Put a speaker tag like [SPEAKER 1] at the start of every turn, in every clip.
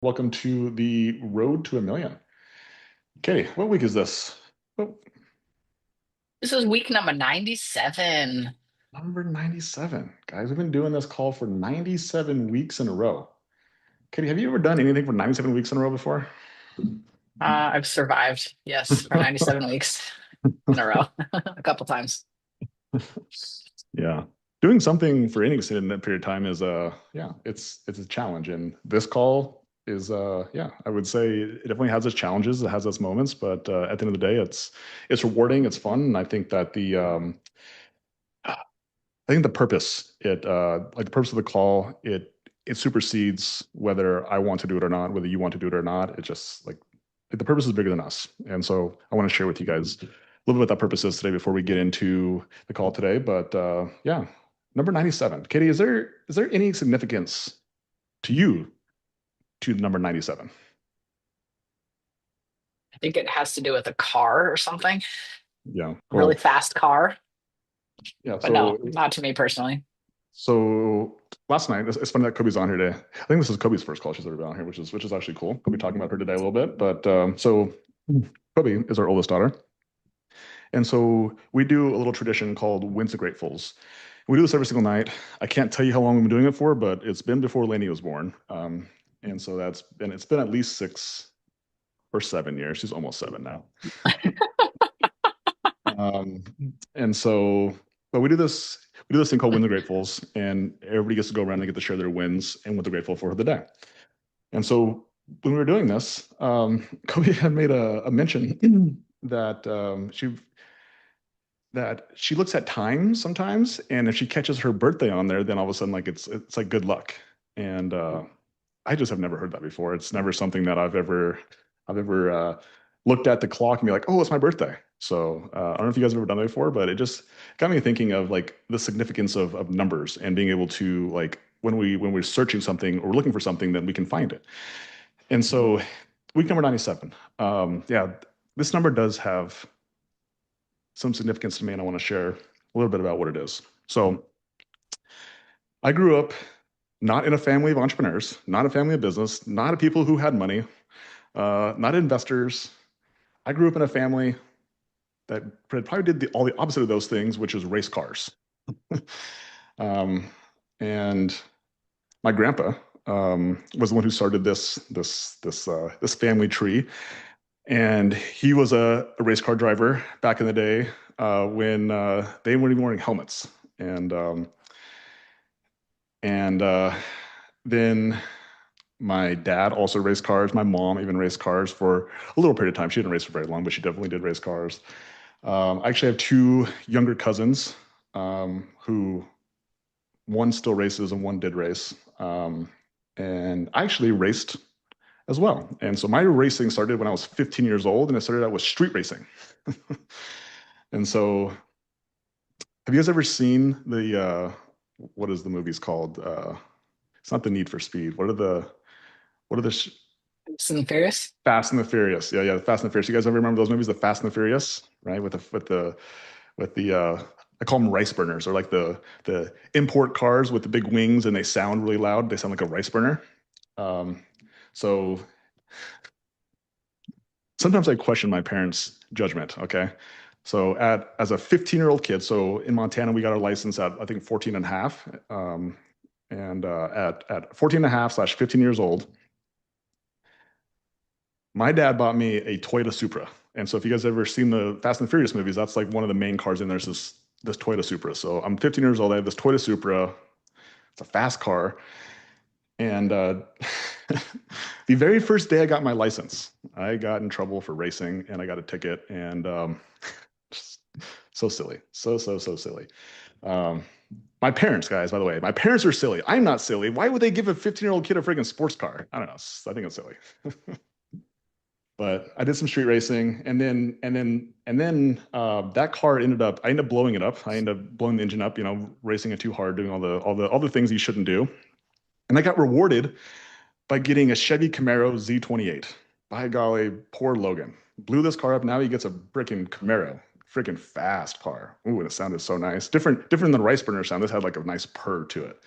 [SPEAKER 1] Welcome to the Road to a Million. Katie, what week is this? Oh,
[SPEAKER 2] This is week number 97.
[SPEAKER 1] number 97. Guys, we've been doing this call for 97 weeks in a row. Katie, have you ever done anything for 97 weeks in a row before?
[SPEAKER 2] I've survived, yes, for 97 weeks in a row, a couple times.
[SPEAKER 1] Yeah. Doing something for any extended period of time is yeah, it's a challenge. And this call is yeah, I would say it definitely has its challenges, it has its moments, but at the end of the day, it's rewarding, it's fun, and I think that I think the purpose, like the purpose of the call, it supersedes whether I want to do it or not, whether you want to do it or not. It just like the purpose is bigger than us. And so I want to share with you guys a little bit what that purpose is today before we get into the call today. But yeah, number 97. Katie, is there any significance to you to number 97?
[SPEAKER 2] I think it has to do with a car or something,
[SPEAKER 1] Yeah.
[SPEAKER 2] a really
[SPEAKER 1] Well,
[SPEAKER 2] fast car,
[SPEAKER 1] yeah.
[SPEAKER 2] but no, not to me personally.
[SPEAKER 1] So last night, it's funny that Kobe's on here today. I think this is Kobe's first call she's ever been on here, which is actually cool. We'll be talking about her today a little bit. But so Kobe is our oldest daughter, and so we do a little tradition called Wins the Gratefuls. We do this every single night. I can't tell you how long we've been doing it for, but it's been before Lainey was born. And so it's been at least 6 or 7 years. She's almost seven now. Um, and so, but we do this thing called Win the Gratefuls, and everybody gets to go around and get to share their wins and what they're grateful for the day. And so when we were doing this, Kobe had made a mention that she looks at time sometimes, and if she catches her birthday on there, then all of a sudden like it's like good luck. And I just have never heard that before. It's never something that I've ever looked at the clock and be like, oh, it's my birthday. So I don't know if you guys have ever done that before, but it just got me thinking of like the significance of numbers and being able to like when we're searching something or looking for something, then we can find it. And so week number 97. Yeah, this number does have some significance to me, and I want to share a little bit about what it is. So I grew up not in a family of entrepreneurs, not a family of business, not a people who had money, not investors. I grew up in a family that probably did all the opposite of those things, which is race cars. um, and my grandpa was the one who started this family tree, and he was a race car driver back in the day when they weren't even wearing helmets. And then my dad also raced cars. My mom even raced cars for a little period of time. She didn't race for very long, but she definitely did race cars. I actually have two younger cousins who one still races and one did race. And I actually raced as well. And so my racing started when I was 15 years old, and it started out with street racing. And so, have you guys ever seen the what is the movies called? It's not the Need for Speed. What are the
[SPEAKER 2] Fast and Furious.
[SPEAKER 1] Fast and the Furious? Yeah, yeah, the Fast and the Furious. You guys ever remember those movies, the Fast and the Furious, right? With the I call them rice burners, or like the import cars with the big wings, and they sound really loud. They sound like a rice burner. Um, so sometimes I question my parents' judgment. Okay. So as a 15-year-old kid, so in Montana, we got our license at I think 14 and a half. And at 14 and a half slash 15 years old, my dad bought me a Toyota Supra. And so if you guys ever seen the Fast and Furious movies, that's like one of the main cars in there is this Toyota Supra. So I'm 15 years old. I have this Toyota Supra. It's a fast car. And the very first day I got my license, I got in trouble for racing and I got a ticket. And just so silly. So silly. Um, my parents, guys, by the way, my parents are silly. I'm not silly. Why would they give a 15-year-old kid a freaking sports car? I don't know. I think it's silly. But I did some street racing, and then that car I ended up blowing it up. I ended up blowing the engine up, racing it too hard, doing all the things you shouldn't do. And I got rewarded by getting a Chevy Camaro Z28. By golly, poor Logan. Blew this car up. Now he gets a freaking Camaro. Freaking fast car. Ooh, and it sounded so nice. Different than the rice burner sound. This had like a nice purr to it.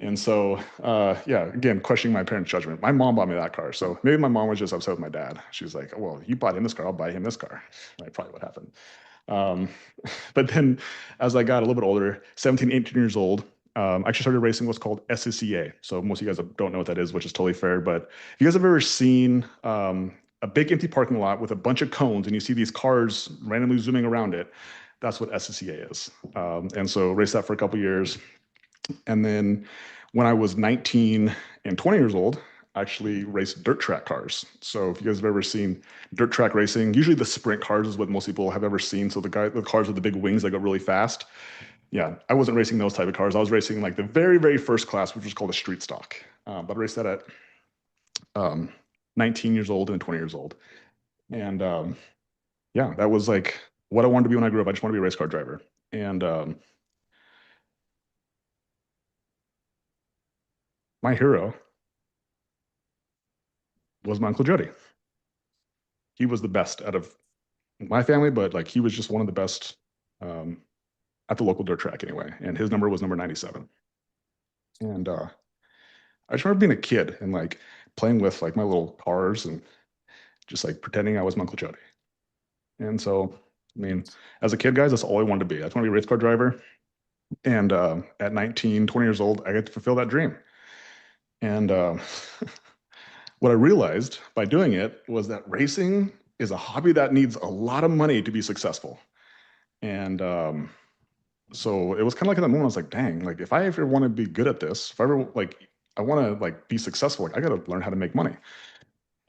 [SPEAKER 1] And so, yeah, again, questioning my parents' judgment. My mom bought me that car. So maybe my mom was just upset with my dad. She was like, well, you bought him this car, I'll buy him this car. Right, probably what happened. Um, but then as I got a little bit older, 17, 18 years old, I actually started racing what's called SCCA. So most of you guys don't know what that is, which is totally fair. But if you guys have ever seen a big empty parking lot with a bunch of cones and you see these cars randomly zooming around it, that's what SCCA is. And so raced that for a couple years. And then when I was 19 and 20 years old, I actually raced dirt track cars. So if you guys have ever seen dirt track racing, usually the sprint cars is what most people have ever seen. So the cars with the big wings that go really fast. Yeah, I wasn't racing those type of cars. I was racing like the very, very first class, which was called a street stock. But I raced that at um, 19 years old and 20 years old. And yeah, that was like what I wanted to be when I grew up. I just wanted to be a race car driver. And my hero was my Uncle Jody. He was the best out of my family, but like he was just one of the best um, at the local dirt track anyway. And his number was number 97. And I just remember being a kid and like playing with like my little cars and just like pretending I was my Uncle Jody. And so, I mean, as a kid, guys, that's all I wanted to be. I just want to be a race car driver. And at 19, 20 years old, I got to fulfill that dream. And what I realized by doing it was that racing is a hobby that needs a lot of money to be successful. And so it was kind of like in that moment, I was like, dang, like if I ever want to be good at this, if I ever like, I want to like be successful, like I got to learn how to make money.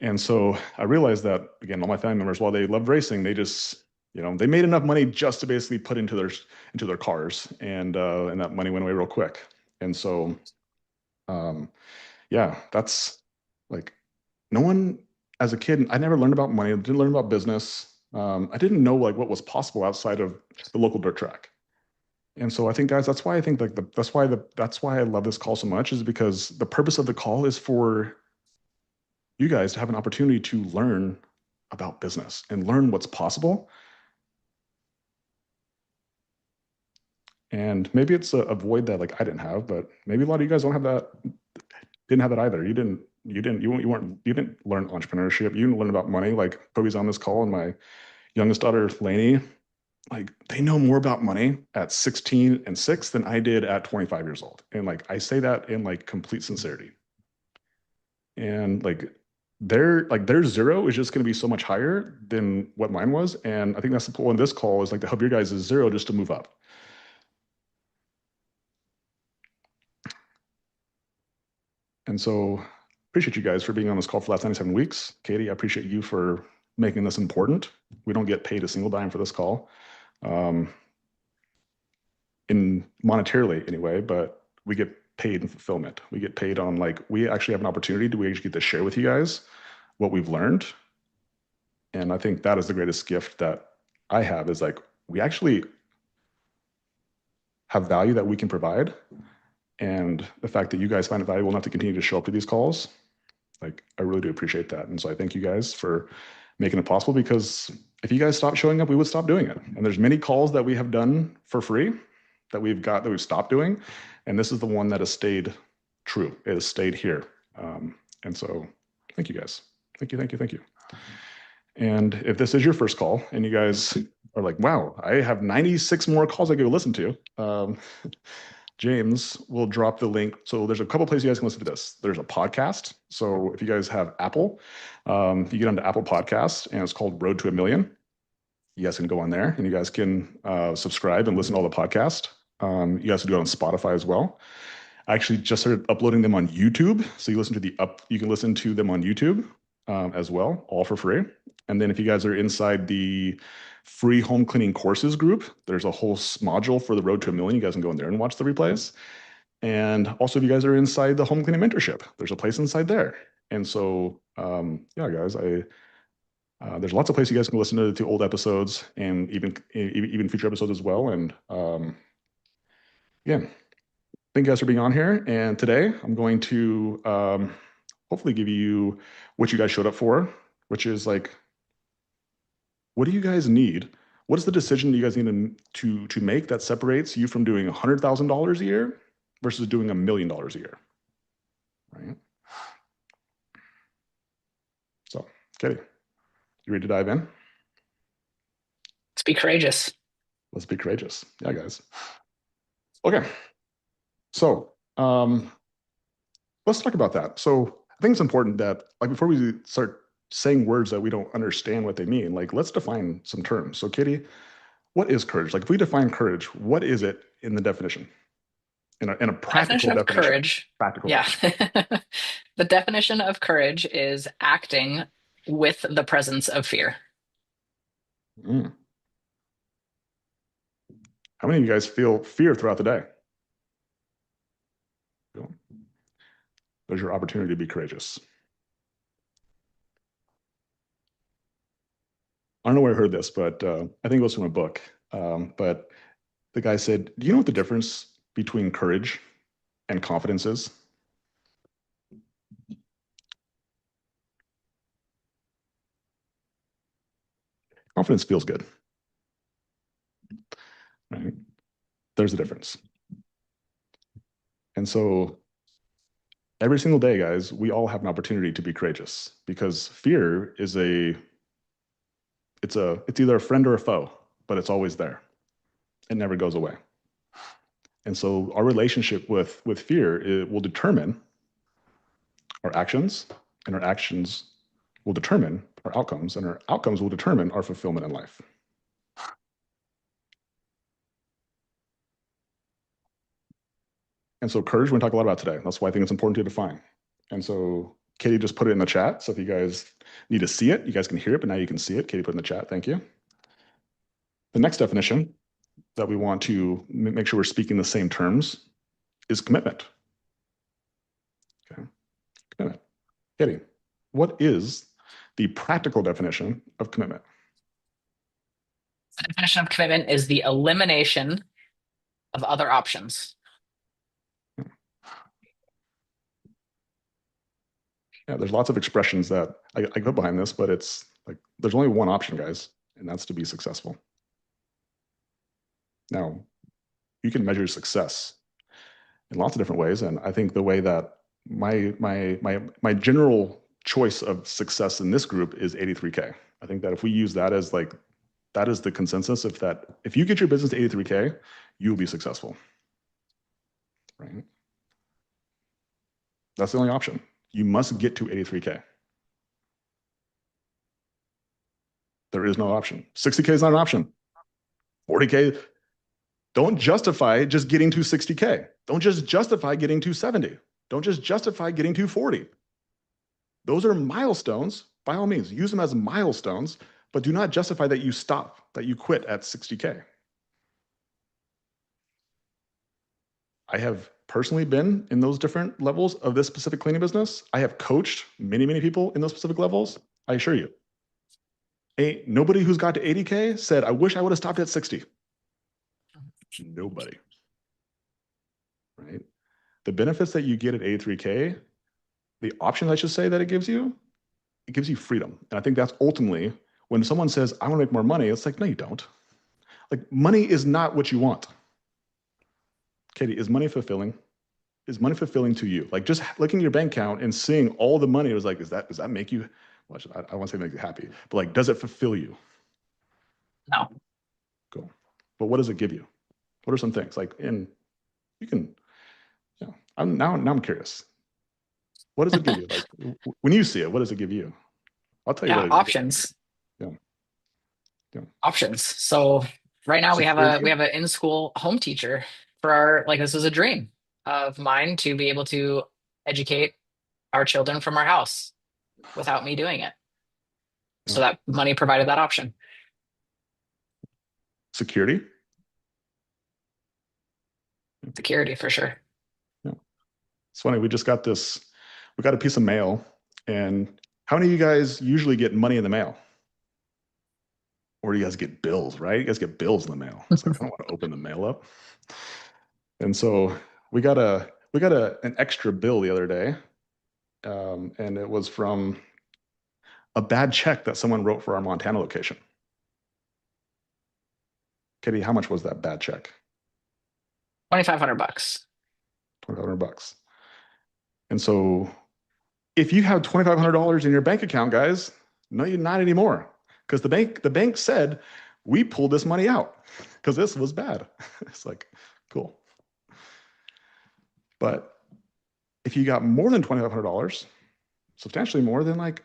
[SPEAKER 1] And so I realized that again, all my family members, while they loved racing, they just, they made enough money just to basically put into their cars, and that money went away real quick. And so, um, yeah, that's like no one as a kid. I never learned about money. I didn't learn about business. I didn't know like what was possible outside of the local dirt track. And so I think, guys, that's why I think like that's why I love this call so much is because the purpose of the call is for you guys to have an opportunity to learn about business and learn what's possible. And maybe it's a void that like I didn't have, but maybe a lot of you guys don't have that, didn't have that either. You didn't learn entrepreneurship. You didn't learn about money. Like Kobe's on this call and my youngest daughter, Lainey, like they know more about money at 16 and 6 than I did at 25 years old. And like I say that in like complete sincerity. And like their zero is just going to be so much higher than what mine was. And I think that's the point in this call is like to help your guys' zero just to move up. And so appreciate you guys for being on this call for the last 97 weeks. Katie, I appreciate you for making this important. We don't get paid a single dime for this call. In monetarily anyway, but we get paid in fulfillment. We get paid on like we actually have an opportunity to we actually get to share with you guys what we've learned. And I think that is the greatest gift that I have is like we actually have value that we can provide. And the fact that you guys find it valuable enough to continue to show up to these calls, like I really do appreciate that. And so I thank you guys for making it possible because if you guys stopped showing up, we would stop doing it. And there's many calls that we have done for free that we've stopped doing. And this is the one that has stayed true. It has stayed here. And so thank you guys. Thank you, thank you, thank you. And if this is your first call and you guys are like, wow, I have 96 more calls I could listen to, James will drop the link. So there's a couple places you guys can listen to this. There's a podcast. So if you guys have Apple, you get onto Apple Podcasts and it's called Road to a Million. You guys can go on there and you guys can subscribe and listen to all the podcasts. You guys can do it on Spotify as well. I actually just started uploading them on YouTube. So you can listen to them on YouTube as well, all for free. And then if you guys are inside the free home cleaning courses group, there's a whole module for the Road to a Million. You guys can go in there and watch the replays. And also, if you guys are inside the home cleaning mentorship, there's a place inside there. And so, yeah, guys, there's lots of places you guys can listen to old episodes and even future episodes as well. And yeah, thank you guys for being on here. And today I'm going to hopefully give you what you guys showed up for, which is like, what do you guys need? What is the decision you guys need to make that separates you from doing $100,000 a year versus doing $1 million a year, right? So, Katie, you ready to dive in?
[SPEAKER 2] Let's be courageous.
[SPEAKER 1] Let's be courageous. Yeah, guys. Okay. So, let's talk about that. So, I think it's important that, like, before we start saying words that we don't understand what they mean, like, let's define some terms. So, Katie, what is courage? Like, if we define courage, what is it in the definition? In a
[SPEAKER 2] The definition
[SPEAKER 1] practical
[SPEAKER 2] of
[SPEAKER 1] definition.
[SPEAKER 2] courage,
[SPEAKER 1] Practical
[SPEAKER 2] yeah.
[SPEAKER 1] definition.
[SPEAKER 2] The definition of courage is acting with the presence of fear.
[SPEAKER 1] Mm. How many of you guys feel fear throughout the day? There's your opportunity to be courageous. I don't know where I heard this, but I think it was from a book. But the guy said, "Do you know what the difference between courage and confidence is?" Confidence feels good, right? There's a difference. And so every single day, guys, we all have an opportunity to be courageous because fear is it's either a friend or a foe, but it's always there. It never goes away. And so our relationship with fear, it will determine our actions, and our actions will determine our outcomes, and our outcomes will determine our fulfillment in life. And so courage, we're going to talk a lot about today. That's why I think it's important to define. And so Katie just put it in the chat. So if you guys need to see it, you guys can hear it, but now you can see it. Katie put it in the chat. Thank you. The next definition that we want to make sure we're speaking the same terms is commitment. Okay, commitment. Katie, what is the practical definition of commitment?
[SPEAKER 2] The definition of commitment is the elimination of other options.
[SPEAKER 1] Yeah, there's lots of expressions that I go behind this, but it's like there's only one option, guys, and that's to be successful. Now, you can measure success in lots of different ways, and I think the way that my general choice of success in this group is 83K. I think that if we use that as like that is the consensus. If you get your business to 83K, you'll be successful, right? That's the only option. You must get to 83K. There is no option. 60K is not an option. 40K, don't justify just getting to 60K. Don't just justify getting to 70. Don't just justify getting to 40. Those are milestones. By all means, use them as milestones, but do not justify that you stop, that you quit at 60K. I have personally been in those different levels of this specific cleaning business. I have coached many, many people in those specific levels. I assure you. Nobody who's got to 80K said, I wish I would have stopped at 60. Nobody. Right? The benefits that you get at 83K, the options I should say that it gives you freedom. And I think that's ultimately when someone says, I want to make more money, it's like, no, you don't. Like, money is not what you want. Katie, is money fulfilling? Is money fulfilling to you? Like, just looking at your bank account and seeing all the money, it was like, does that make you, well, I want to say make you happy, but like, does it fulfill you?
[SPEAKER 2] No.
[SPEAKER 1] Cool. But what does it give you? What are some things? Like, and you can, you know, I'm curious. What does it give you? Like, when you see it, what does it give you? I'll tell you what
[SPEAKER 2] Yeah,
[SPEAKER 1] it gives me.
[SPEAKER 2] options.
[SPEAKER 1] Yeah. Yeah.
[SPEAKER 2] Options. So right now
[SPEAKER 1] Security.
[SPEAKER 2] we have an in-school home teacher for our, like, this was a dream of mine to be able to educate our children from our house without me doing it.
[SPEAKER 1] Yeah.
[SPEAKER 2] So that money provided that option.
[SPEAKER 1] Security.
[SPEAKER 2] Security for sure.
[SPEAKER 1] Yeah. It's funny. We got a piece of mail, and how many of you guys usually get money in the mail? Or do you guys get bills, right? You guys get bills in the mail. It's like, I don't want to open the mail up. And so we got an extra bill the other day, and it was from a bad check that someone wrote for our Montana location. Katie, how much was that bad check?
[SPEAKER 2] $2,500.
[SPEAKER 1] $2,500. And so if you have $2,500 in your bank account, guys, no, you're not anymore. Because the bank said we pulled this money out because this was bad. It's like, cool. But if you got more than $2,500, substantially more, then like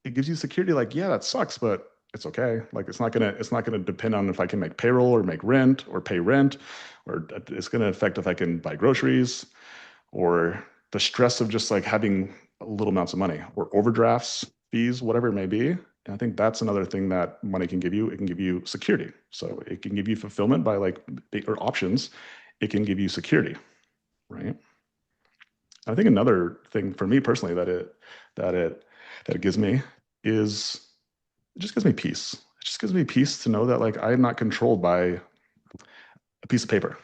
[SPEAKER 1] it gives you security. Like, yeah, that sucks, but it's okay. Like it's not gonna depend on if I can make payroll or make rent or pay rent, or it's gonna affect if I can buy groceries or the stress of just like having little amounts of money or overdrafts, fees, whatever it may be. And I think that's another thing that money can give you. It can give you security. So it can give you fulfillment by like or options. It can give you security, right? I think another thing for me personally that it that it gives me is it just gives me peace. It just gives me peace to know that like I'm not controlled by a piece of paper.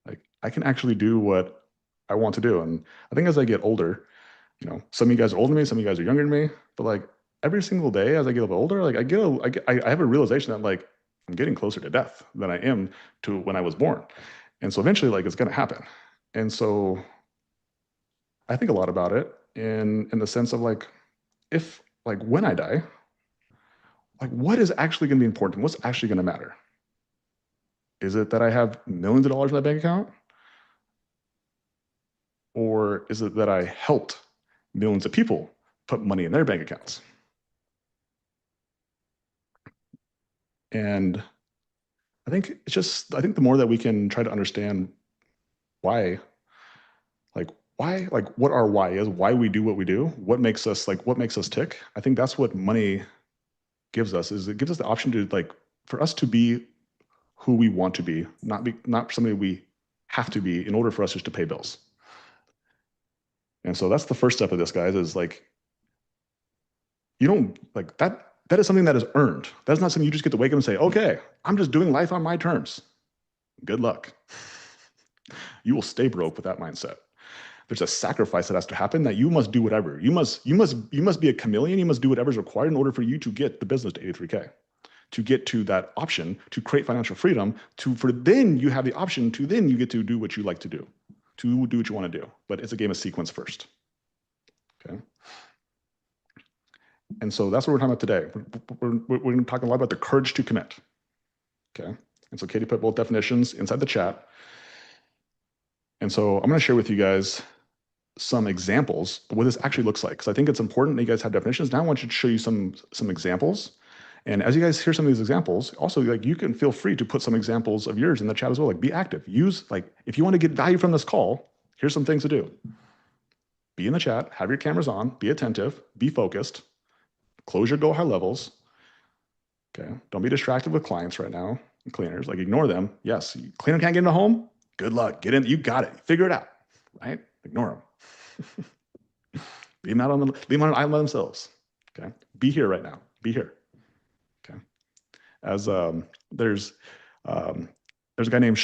[SPEAKER 1] Like I can actually do what I want to do. And I think as I get older, some of you guys are older than me, some of you guys are younger than me, but like every single day as I get a little older, like I have a realization that like I'm getting closer to death than I am to when I was born. And so eventually like it's gonna happen. And so I think a lot about it in the sense of like if like when I die, like what is actually gonna be important? What's actually gonna matter? Is it that I have millions of dollars in my bank account? Or is it that I helped millions of people put money in their bank accounts? And I think the more that we can try to understand why, like what our why is, why we do what we do, what makes us tick. I think that's what money gives us, is it gives us the option to like, for us to be who we want to be, not somebody we have to be in order for us just to pay bills. And so that's the first step of this, guys, is like, you don't like that is something that is earned. That's not something you just get to wake up and say, okay, I'm just doing life on my terms. Good luck. You will stay broke with that mindset. There's a sacrifice that has to happen, that you must do whatever. You must be a chameleon. You must do whatever's required in order for you to get the business to 83K, to get to that option, to create financial freedom, for then you have the option to then you get to do what you like to do, what you want to do. But it's a game of sequence first. Okay. And so that's what we're talking about today. We're going to talk a lot about the courage to commit. Okay. And so Katie put both definitions inside the chat. And so I'm going to share with you guys some examples of what this actually looks like, because I think it's important that you guys have definitions. Now I want you to show you some examples. And as you guys hear some of these examples, also like you can feel free to put some examples of yours in the chat as well. Like be active. Use like if you want to get value from this call, here's some things to do. Be in the chat, have your cameras on, be attentive, be focused, close your go high levels. Okay. Don't be distracted with clients right now and cleaners. Like ignore them. Yes. Cleaner can't get into home. Good luck. Get in. You got it. Figure it out. Right? Ignore them. leave them on an island by themselves. Okay. Be here right now. Be here. Okay. As um, there's a guy named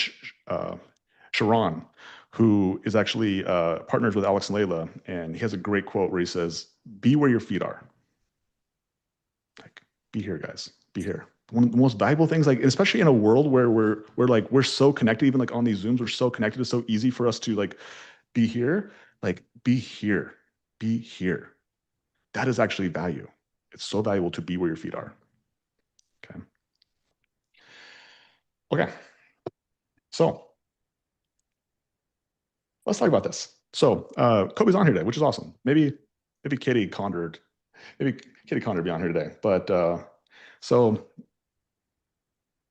[SPEAKER 1] Sharon who is actually partners with Alex and Layla, and he has a great quote where he says, "Be where your feet are." Like, be here, guys. Be here. One of the most valuable things, like especially in a world where we're so connected, even like on these Zooms, we're so connected. It's so easy for us to like be here. Like, be here. Be here. That is actually value. It's so valuable to be where your feet are. Okay. Okay. So let's talk about this. So Kobe's on here today, which is awesome. Maybe Kitty Condored, maybe Kitty Condored be on here today. But so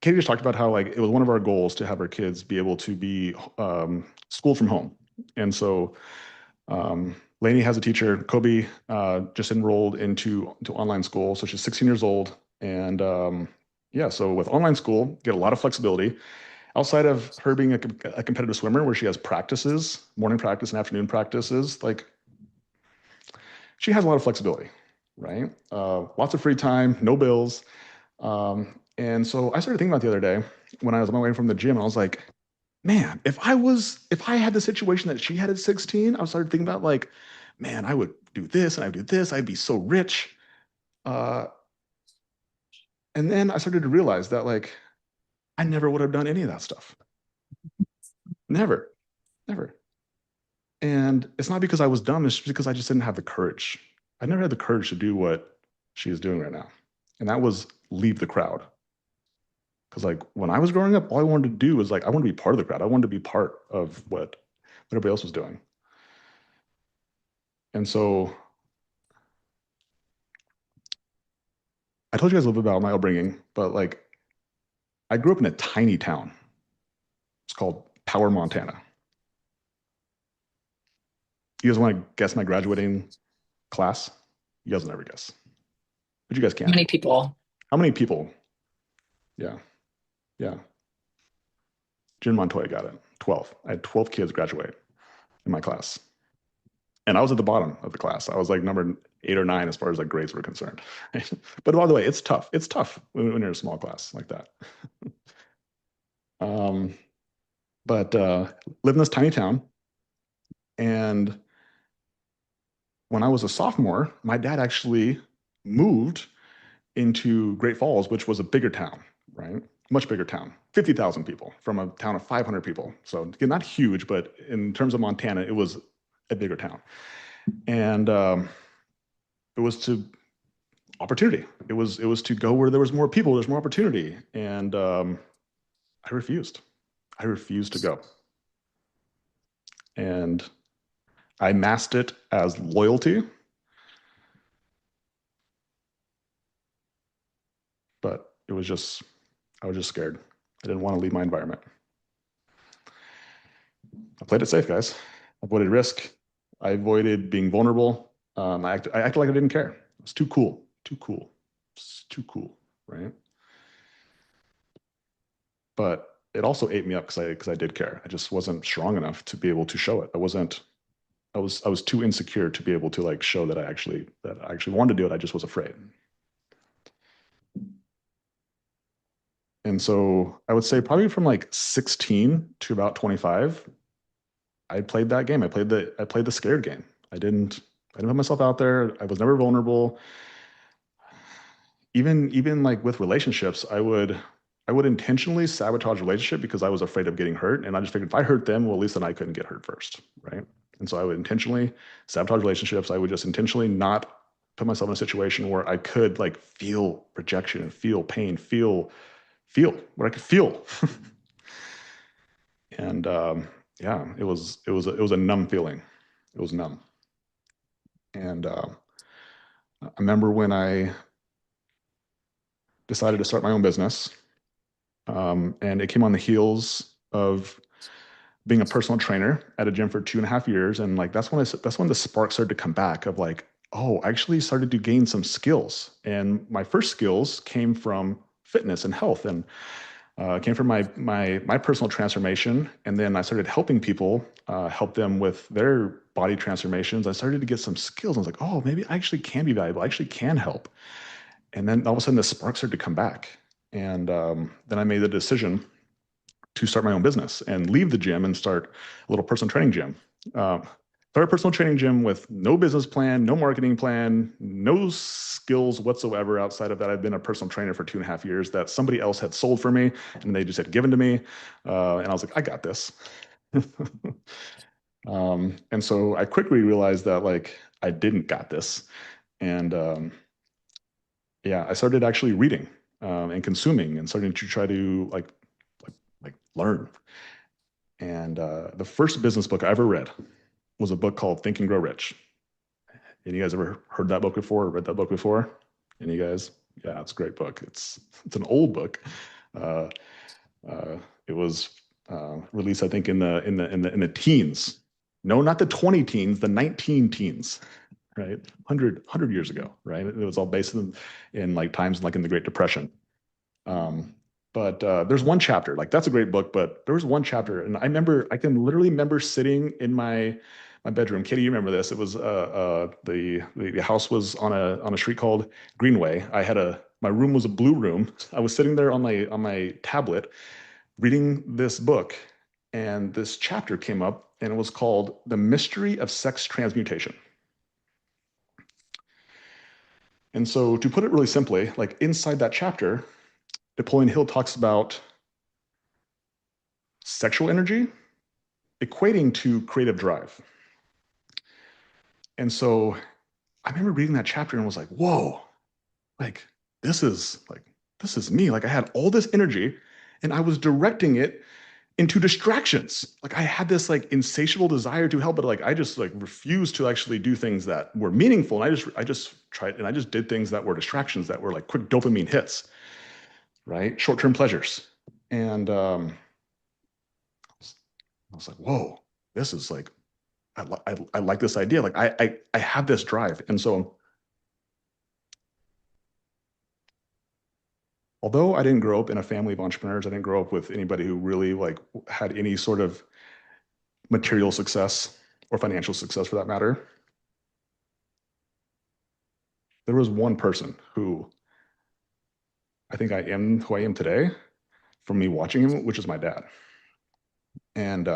[SPEAKER 1] Katie just talked about how like it was one of our goals to have our kids be able to be schooled from home. And so Lainey has a teacher. Kobe just enrolled into online school, so she's 16 years old. And yeah, so with online school, get a lot of flexibility. Outside of her being a competitive swimmer, where she has practices, morning practice and afternoon practices, like she has a lot of flexibility, right? Lots of free time, no bills. And so I started thinking about the other day when I was on my way from the gym, and I was like, man, if I had the situation that she had at 16, I started thinking about like, man, I would do this and I would do this. I'd be so rich. Uh, and then I started to realize that like, I never would have done any of that stuff. Never, never. And it's not because I was dumb, it's just because I just didn't have the courage. I never had the courage to do what she is doing right now. And that was leave the crowd. Because like when I was growing up, all I wanted to do was like I wanted to be part of the crowd. I wanted to be part of what everybody else was doing. And so I told you guys a little bit about my upbringing, but like I grew up in a tiny town. It's called Power, Montana. You guys want to guess my graduating class? You guys will never guess, but you guys can.
[SPEAKER 2] Many people.
[SPEAKER 1] How many people? Yeah, yeah. Jen Montoya got it. 12. I had 12 kids graduate in my class. And I was at the bottom of the class. I was like number 8 or 9 as far as like grades were concerned. But by the way, it's tough. It's tough when you're in a small class like that. Um, but live in this tiny town. And when I was a sophomore, my dad actually moved into Great Falls, which was a bigger town, right? Much bigger town, 50,000 people from a town of 500 people. So again, not huge, but in terms of Montana, it was a bigger town. And it was to opportunity. It was to go where there was more people, there's more opportunity. And I refused. I refused to go. And I masked it as loyalty, but it was just, I was just scared. I didn't want to leave my environment. I played it safe, guys. I avoided risk. I avoided being vulnerable. I acted like I didn't care. It was too cool. Too cool. It's too cool, right? But it also ate me up because I did care. I just wasn't strong enough to be able to show it. I was too insecure to be able to like show that I actually wanted to do it. I just was afraid. And so I would say probably from like 16 to about 25, I played that game. I played the scared game. I didn't put myself out there. I was never vulnerable. Even like with relationships, I would intentionally sabotage a relationship because I was afraid of getting hurt. And I just figured if I hurt them, well, at least then I couldn't get hurt first. Right. And so I would intentionally sabotage relationships. I would just intentionally not put myself in a situation where I could like feel rejection and feel pain, feel what I could feel. And yeah, it was a numb feeling. It was numb. And I remember when I decided to start my own business, and it came on the heels of being a personal trainer at a gym for 2.5 years, and like that's when the spark started to come back of like, oh, I actually started to gain some skills, and my first skills came from fitness and health, and came from my personal transformation, and then I started helping people, help them with their body transformations. I started to get some skills. I was like, oh, maybe I actually can be valuable. I actually can help. And then all of a sudden, the spark started to come back, and then I made the decision to start my own business and leave the gym and start a little personal training gym. Uh, Start a personal training gym with no business plan, no marketing plan, no skills whatsoever outside of that. I've been a personal trainer for 2.5 years that somebody else had sold for me and they just had given to me. And I was like, I got this. And so I quickly realized that like I didn't got this. And yeah, I started actually reading and consuming and starting to try to like learn. And the first business book I ever read was a book called Think and Grow Rich. And you guys ever heard that book before or read that book before? And you guys, yeah, it's a great book. It's an old book. Uh, it was released, I think, in the teens. No, not the 20 teens, the 19 teens, right? 100 years ago, right? It was all based in like times like in the Great Depression. But there's one chapter, like that's a great book, but there was one chapter, and I can literally remember sitting in my bedroom. Katie, you remember this? It was the house was on a street called Greenway. My room was a blue room. I was sitting there on my tablet reading this book, and this chapter came up, and it was called "The Mystery of Sex Transmutation." And so, to put it really simply, like inside that chapter, Napoleon Hill talks about sexual energy equating to creative drive. And so I remember reading that chapter and was like, whoa, like this is like this is me. Like I had all this energy and I was directing it into distractions. Like I had this like insatiable desire to help, but like I just like refused to actually do things that were meaningful. And I just tried and I just did things that were distractions that were like quick dopamine hits, right? Short-term pleasures. And I was like, whoa, this is like I like this idea. Like I have this drive. And so although I didn't grow up in a family of entrepreneurs, I didn't grow up with anybody who really like had any sort of material success or financial success for that matter. There was one person who I think I am who I am today from me watching him, which is my dad. And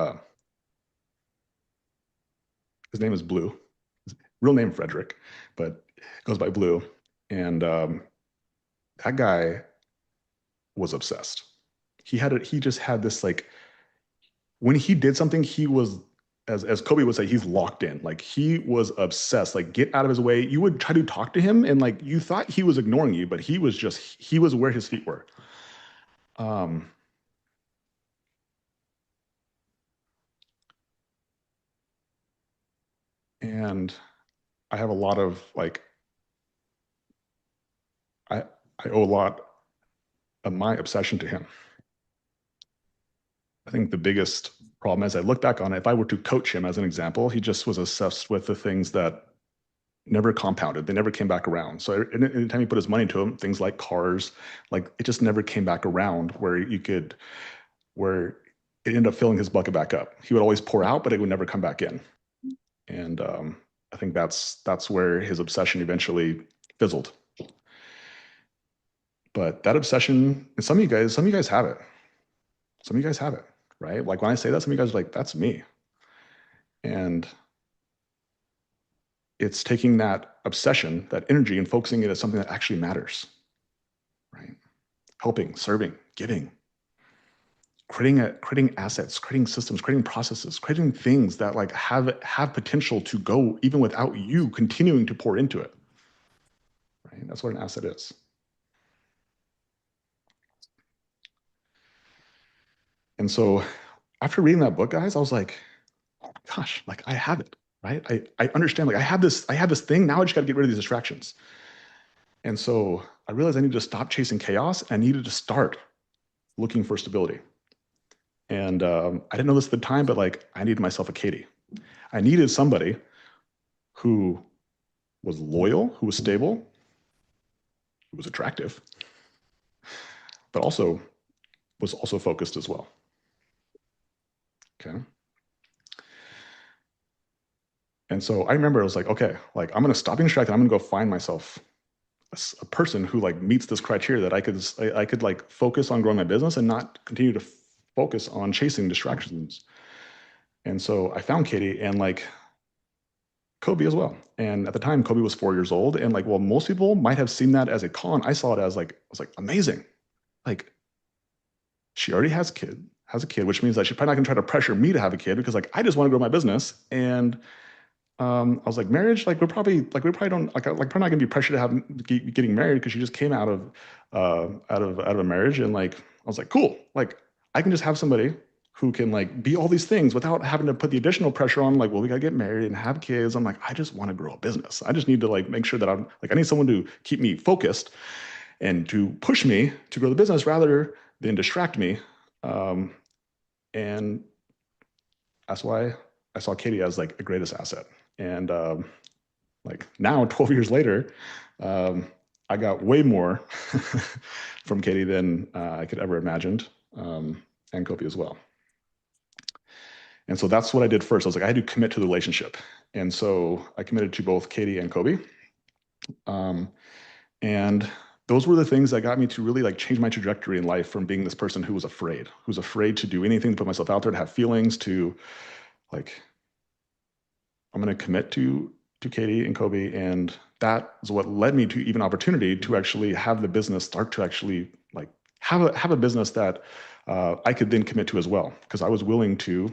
[SPEAKER 1] his name is Blue. Real name Frederick, but goes by Blue. And that guy was obsessed. He just had this like when he did something, he was as Kobe would say, he's locked in. Like he was obsessed. Like get out of his way. You would try to talk to him, and like you thought he was ignoring you, but he was where his feet were. Um, and I have a lot of like I I owe a lot of my obsession to him. I think the biggest problem as I look back on it, if I were to coach him as an example, he just was obsessed with the things that never compounded. They never came back around. So anytime he put his money into them, things like cars, like it just never came back around where it ended up filling his bucket back up. He would always pour out, but it would never come back in. And I think that's where his obsession eventually fizzled. But that obsession, and some of you guys have it. Some of you guys have it, right? Like when I say that, some of you guys are like, that's me. And it's taking that obsession, that energy, and focusing it as something that actually matters, right? Helping, serving, giving, creating assets, creating systems, creating processes, creating things that like have potential to go even without you continuing to pour into it. Right? That's what an asset is. And so after reading that book, guys, I was like, oh my gosh, like I have it, right? I understand, like I have this thing. Now I just got to get rid of these distractions. And so I realized I needed to stop chasing chaos and I needed to start looking for stability. And I didn't know this at the time, but like I needed myself a Katie. I needed somebody who was loyal, who was stable, who was attractive, but also was also focused as well. Okay. And so I remember I was like, okay, like I'm gonna stop being distracted. I'm gonna go find myself a person who like meets this criteria that I could like focus on growing my business and not continue to focus on chasing distractions. And so I found Katie and like Kobe as well. And at the time, Kobe was 4 years old. And like, well, most people might have seen that as a con. I saw it as like, I was like, amazing. Like, she already has a kid, which means that she's probably not gonna try to pressure me to have a kid because like I just want to grow my business. And I was like, marriage, like we probably don't like probably not gonna be pressured to have getting married because she just came out of a marriage. And like I was like, cool, like I can just have somebody who can like be all these things without having to put the additional pressure on like, well, we gotta get married and have kids. I'm like, I just want to grow a business. I just need to like make sure that I'm like I need someone to keep me focused and to push me to grow the business rather than distract me. Um, and that's why I saw Katie as like the greatest asset. And like now, 12 years later, um, I got way more from Katie than I could ever imagined, and Kobe as well. And so that's what I did first. I was like, I had to commit to the relationship. And so I committed to both Katie and Kobe. Um, and those were the things that got me to really like change my trajectory in life from being this person who's afraid to do anything to put myself out there, to have feelings, to like I'm going to commit to Katie and Kobe, and that is what led me to even opportunity to actually have the business start to actually like have a business that I could then commit to as well because I was willing to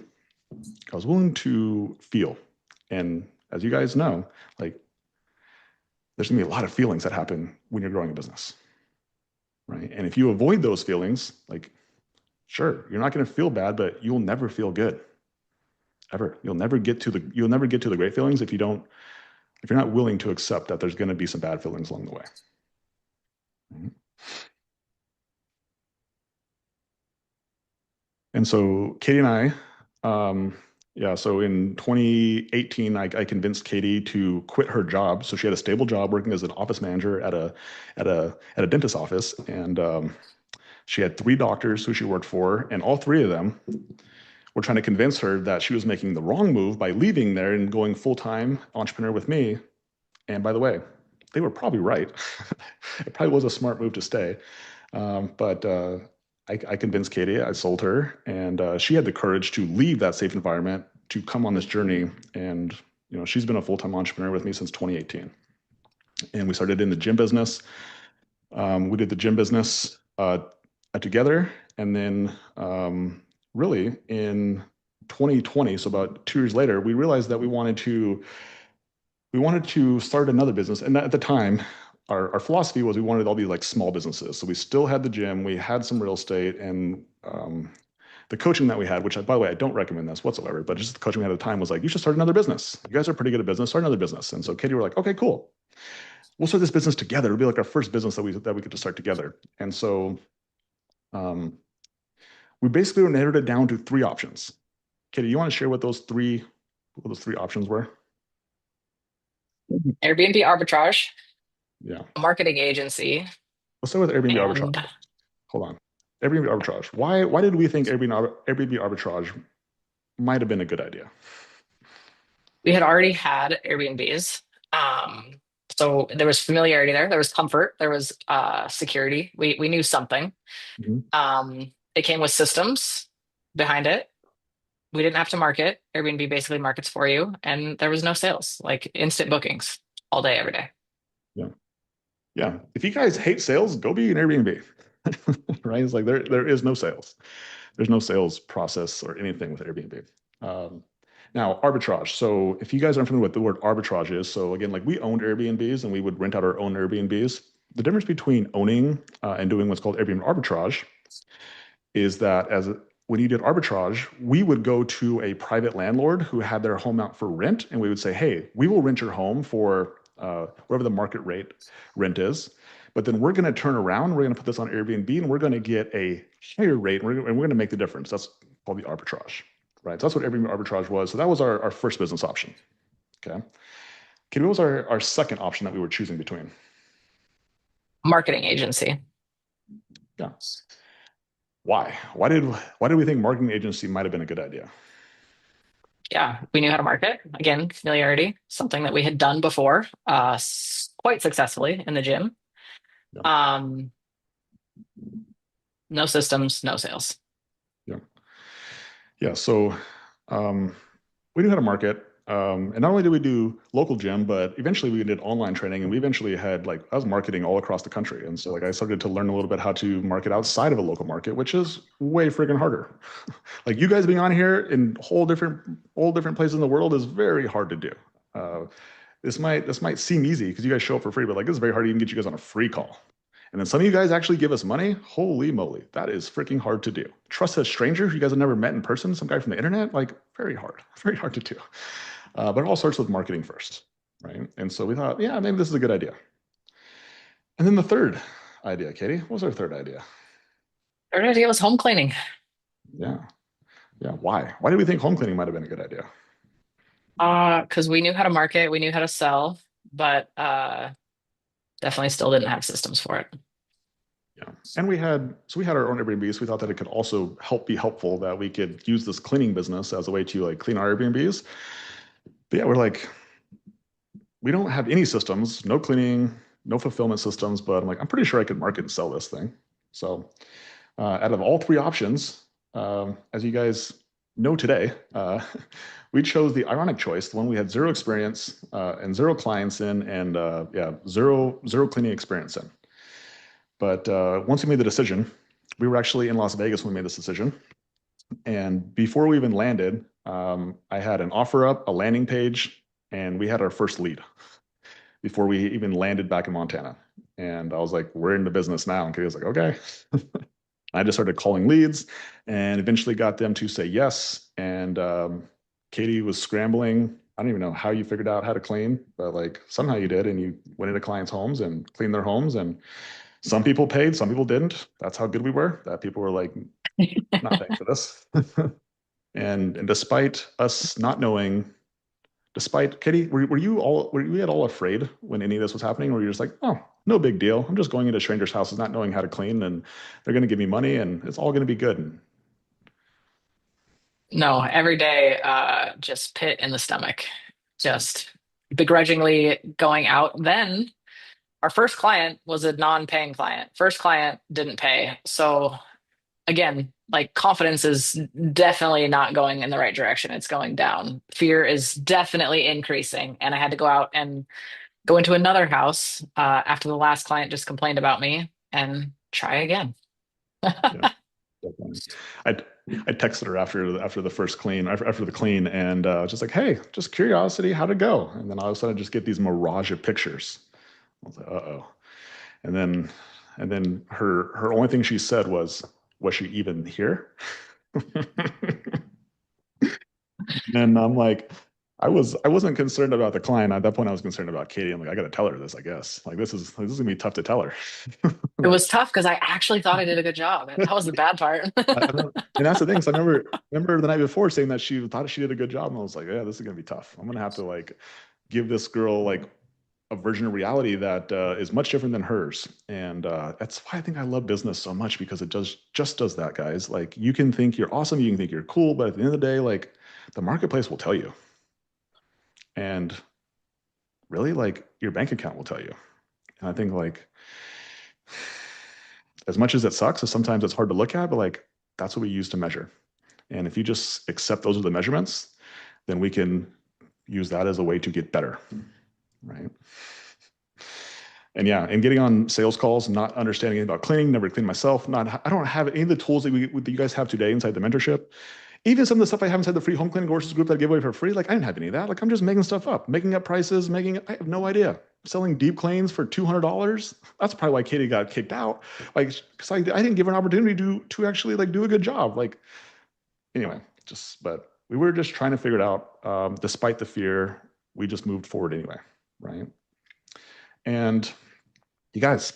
[SPEAKER 1] feel and as you guys know, like there's gonna be a lot of feelings that happen when you're growing a business, right? And if you avoid those feelings, like sure, you're not gonna feel bad, but you'll never feel good ever. You'll never get to the great feelings if you're not willing to accept that there's gonna be some bad feelings along the way. Mhm. And so Katie and yeah, so in 2018, I convinced Katie to quit her job. So she had a stable job working as an office manager at a dentist office, and she had three doctors who she worked for, and all three of them were trying to convince her that she was making the wrong move by leaving there and going full time entrepreneur with me. And by the way, they were probably right. It probably was a smart move to stay. But I convinced Katie, I sold her, and she had the courage to leave that safe environment to come on this journey. And she's been a full-time entrepreneur with me since 2018. And we started in the gym business. We did the gym business together, and then really in 2020, so about 2 years later, we realized that we wanted to start another business. And at the time, our philosophy was we wanted all these like small businesses. So we still had the gym, we had some real estate, and the coaching that we had, which by the way, I don't recommend this whatsoever, but just the coaching we had at the time was like, you should start another business. You guys are pretty good at business, start another business. And so Katie were like, okay, cool. We'll start this business together. It'll be like our first business that we get to start together. And so um, we basically narrowed it down to three options. Katie, you want to share what those three options were?
[SPEAKER 2] Airbnb arbitrage,
[SPEAKER 1] Yeah.
[SPEAKER 2] a marketing agency,
[SPEAKER 1] Let's start with Airbnb arbitrage.
[SPEAKER 2] and
[SPEAKER 1] Hold on. Airbnb arbitrage. Why did we think Airbnb arbitrage might have been a good idea?
[SPEAKER 2] we had already had Airbnbs. Um, so there was familiarity there. There was comfort. There was security. We knew something.
[SPEAKER 1] Mhm.
[SPEAKER 2] It came with systems behind it. We didn't have to market. Airbnb basically markets for you, and there was no sales, like instant bookings all day, every day.
[SPEAKER 1] Yeah. Yeah. If you guys hate sales, go be an Airbnb. Right? It's like there is no sales. There's no sales process or anything with Airbnb. Um, Now, arbitrage. So if you guys aren't familiar with what the word arbitrage is, so again, like we owned Airbnbs and we would rent out our own Airbnbs. The difference between owning and doing what's called Airbnb arbitrage is that when you did arbitrage, we would go to a private landlord who had their home out for rent, and we would say, "Hey, we will rent your home for whatever the market rate rent is, but then we're going to turn around, we're going to put this on Airbnb, and we're going to get a higher rate, and we're going to make the difference." That's called the arbitrage, right? So that's what Airbnb arbitrage was. So that was our first business option. Okay. Okay. What was our second option that we were choosing between?
[SPEAKER 2] Marketing agency.
[SPEAKER 1] Yeah. Why? Why did we think marketing agency might have been a good idea?
[SPEAKER 2] Yeah, we knew how to market. Again, familiarity, something that we had done before, quite successfully in the gym.
[SPEAKER 1] Yeah.
[SPEAKER 2] Um, no systems, no sales.
[SPEAKER 1] Yeah. Yeah. So um, we knew how to market. And not only did we do local gym, but eventually we did online training, and we eventually had like I was marketing all across the country. And so like I started to learn a little bit how to market outside of a local market, which is way freaking harder. Like you guys being on here in whole different places in the world is very hard to do. Uh, this might seem easy because you guys show up for free, but like this is very hard to even get you guys on a free call. And then some of you guys actually give us money. Holy moly, that is freaking hard to do. Trust a stranger who you guys have never met in person, some guy from the internet, like very hard to do. But it all starts with marketing first, right? And so we thought, yeah, maybe this is a good idea. And then the third idea, Katie, what was our third idea?
[SPEAKER 2] Third idea was home cleaning.
[SPEAKER 1] Yeah, yeah. Why? Why did we think home cleaning might have been a good idea?
[SPEAKER 2] Because we knew how to market, we knew how to sell, but definitely still didn't have systems for it.
[SPEAKER 1] Yeah. And we had our own Airbnbs. We thought that it could also be helpful that we could use this cleaning business as a way to like clean our Airbnbs. But yeah, we're like, we don't have any systems, no cleaning, no fulfillment systems, but I'm like, I'm pretty sure I could market and sell this thing. So out of all three options, as you guys know today, we chose the ironic choice, the one we had zero experience and zero clients in, and yeah, zero cleaning experience in. But once we made the decision, we were actually in Las Vegas when we made this decision. And before we even landed, I had an offer up, a landing page, and we had our first lead before we even landed back in Montana. And I was like, we're in the business now. And Katie was like, okay. I just started calling leads and eventually got them to say yes. And Katie was scrambling. I don't even know how you figured out how to clean, but like somehow you did. And you went into clients' homes and cleaned their homes. And some people paid, some people didn't. That's how good we were. That people were like, not paying for this. And despite us not knowing, despite Katie, were you at all afraid when any of this was happening? Or were you just like, oh, no big deal. I'm just going into strangers' houses, not knowing how to clean, and they're going to give me money, and it's all going to be good. And
[SPEAKER 2] No, every day, just pit in the stomach, just begrudgingly going out. Then our first client was a non-paying client. First client didn't pay. So again, like confidence is definitely not going in the right direction. It's going down. Fear is definitely increasing. And I had to go out and go into another house after the last client just complained about me and try again.
[SPEAKER 1] yeah, definitely. I I texted her after the first clean, after the clean, and just like, hey, just curiosity, how'd it go? And then all of a sudden, I just get these mirage of pictures. I was like, uh-oh. And then her only thing she said was she even here? And I'm like, I wasn't concerned about the client at that point. I was concerned about Katie. I'm like, I got to tell her this, I guess. Like this is gonna be tough to tell her.
[SPEAKER 2] It
[SPEAKER 1] Like,
[SPEAKER 2] was tough because I actually thought I did a good job. That was the bad part.
[SPEAKER 1] I don't, and that's the thing. So I remember the night before saying that she thought she did a good job, and I was like, yeah, this is gonna be tough. I'm gonna have to like give this girl like a version of reality that is much different than hers. And that's why I think I love business so much because it just does that, guys. Like you can think you're awesome, you can think you're cool, but at the end of the day, like the marketplace will tell you. And really, like your bank account will tell you. And I think like as much as it sucks, sometimes it's hard to look at, but like that's what we use to measure. And if you just accept those are the measurements, then we can use that as a way to get better, right? And yeah, and getting on sales calls, not understanding anything about cleaning, never cleaned myself. Not, I don't have any of the tools that you guys have today inside the mentorship. Even some of the stuff I have inside the free home cleaning courses group that I give away for free, like I didn't have any of that. Like I'm just making stuff up, making up prices, I have no idea. Selling deep cleans for $200. That's probably why Katie got kicked out. Like, because I didn't give her an opportunity to actually like do a good job. Like, anyway, but we were just trying to figure it out. Despite the fear, we just moved forward anyway, right? And you guys,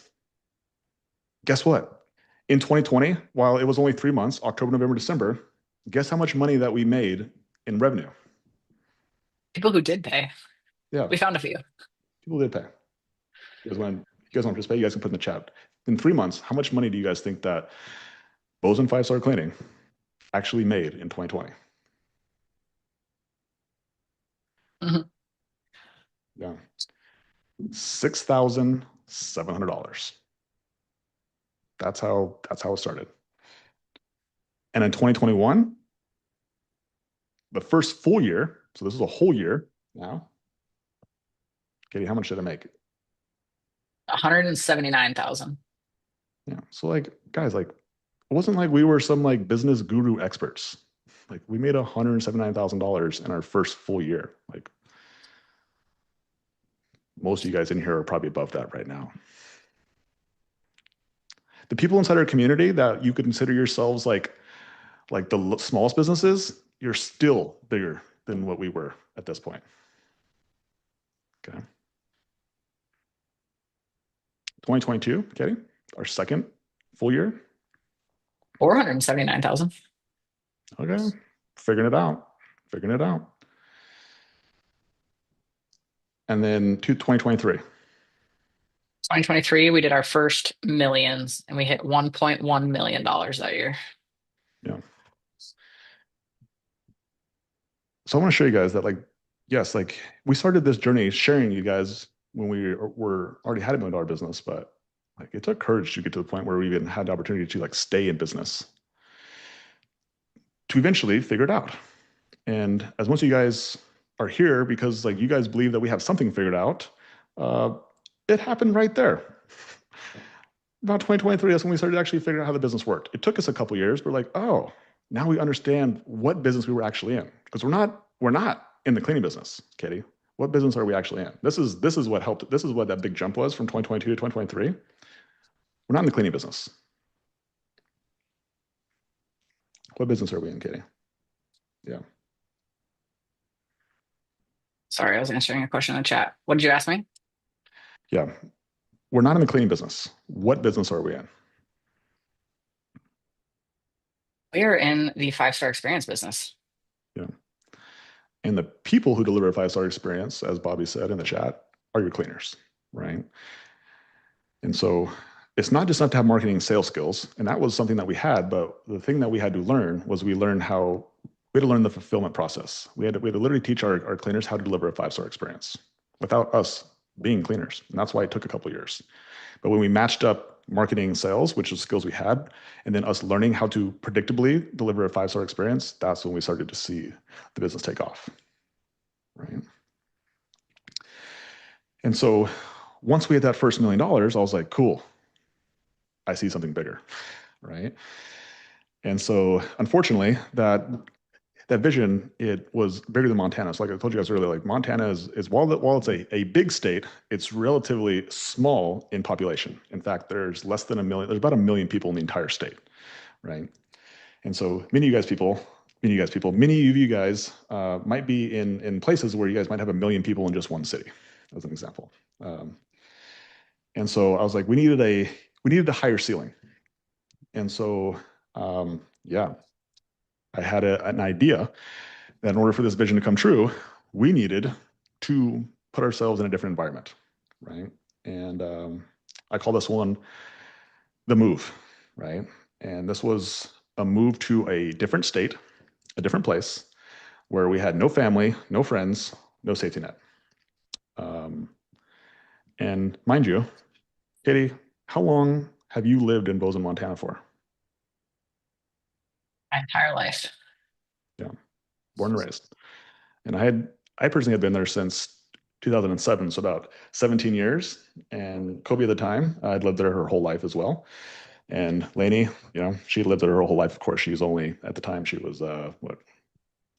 [SPEAKER 1] guess what? In 2020, while it was only 3 months, October, November, December, guess how much money that we made in revenue?
[SPEAKER 2] People who did pay,
[SPEAKER 1] Yeah,
[SPEAKER 2] we found a few.
[SPEAKER 1] people did pay. You guys want to participate? You guys can put in the chat. In 3 months, how much money do you guys think that Bozeman 5-star cleaning actually made in 2020?
[SPEAKER 2] Mhm.
[SPEAKER 1] Yeah, $6,700. That's how it started. And in 2021, the first full year, so this is a whole year now. Katie, how much did it make?
[SPEAKER 2] 179,000.
[SPEAKER 1] Yeah. So like, guys, like, it wasn't like we were some like business guru experts. Like we made $179,000 in our first full year. Like most of you guys in here are probably above that right now. The people inside our community that you could consider yourselves like the smallest businesses, you're still bigger than what we were at this point. Okay. 2022, Katie, our second full year.
[SPEAKER 2] 479,000.
[SPEAKER 1] Okay. Figuring it out. Figuring it out. And then 2023.
[SPEAKER 2] 2023, we did our first millions and we hit $1.1 million that year.
[SPEAKER 1] Yeah. So I want to show you guys that like, yes, like we started this journey sharing you guys when we were already had $1 million business, but like it took courage to get to the point where we even had the opportunity to like stay in business to eventually figure it out. And as most of you guys are here because like you guys believe that we have something figured out, uh, it happened right there. About 2023, that's when we started actually figuring out how the business worked. It took us a couple years. We're like, oh, now we understand what business we were actually in because we're not in the cleaning business, Katie. What business are we actually in? This is what helped. This is what that big jump was from 2022 to 2023. We're not in the cleaning business. What business are we in, Katie? Yeah.
[SPEAKER 2] Sorry, I was answering a question in the chat. What did you ask me?
[SPEAKER 1] Yeah. We're not in the cleaning business. What business are we in?
[SPEAKER 2] We are in the five-star experience business.
[SPEAKER 1] Yeah. And the people who deliver a 5-star experience, as Bobby said in the chat, are your cleaners, right? And so it's not just enough to have marketing and sales skills. And that was something that we had, but the thing that we had to learn was we had to learn the fulfillment process. We had to literally teach our cleaners how to deliver a 5-star experience without us being cleaners. And that's why it took a couple of years. But when we matched up marketing and sales, which is skills we had, and then us learning how to predictably deliver a 5-star experience, that's when we started to see the business take off, right? And so once we had that first $1 million, I was like, cool, I see something bigger, right? And so unfortunately, that vision, it was bigger than Montana. So like I told you guys earlier, like Montana is while it's a big state, it's relatively small in population. In fact, there's less than a million, there's about a million people in the entire state, right? And so many of you guys might be in places where you guys might have a million people in just one city, as an example. Um, and so I was like, we needed a higher ceiling. And so yeah, I had an idea that in order for this vision to come true, we needed to put ourselves in a different environment, right? And I call this one the move, right? And this was a move to a different state, a different place where we had no family, no friends, no safety net. Um, and mind you, Katie, how long have you lived in Bozeman, Montana for?
[SPEAKER 2] My entire life.
[SPEAKER 1] Yeah, born and raised. And I personally had been there since 2007, so about 17 years. And Kobe at the time, I'd lived there her whole life as well. And Lainey, she lived there her whole life. Of course, she was only at the time she was what,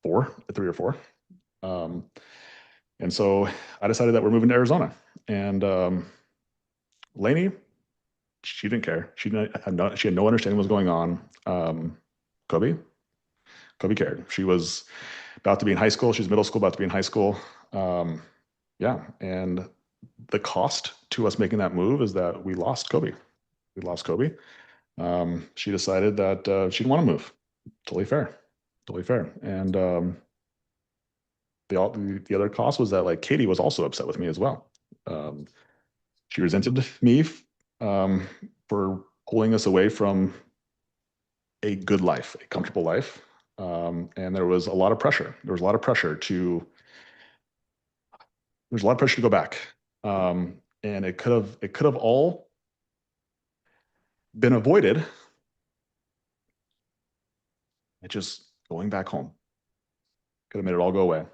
[SPEAKER 1] 3 or 4. Um, and so I decided that we're moving to Arizona. And Lainey, she didn't care. She had no understanding what was going on. Kobe, Kobe cared. She was about to be in high school. She's middle school, about to be in high school. Yeah, and the cost to us making that move is that we lost Kobe. We lost Kobe. She decided that she didn't want to move. Totally fair, totally fair. And the other cost was that like Katie was also upset with me as well. Um, she resented me um, for pulling us away from a good life, a comfortable life. And there was a lot of pressure. There was a lot of pressure to There's a lot of pressure to go back. And it could have all been avoided by just going back home. Could have made it all go away.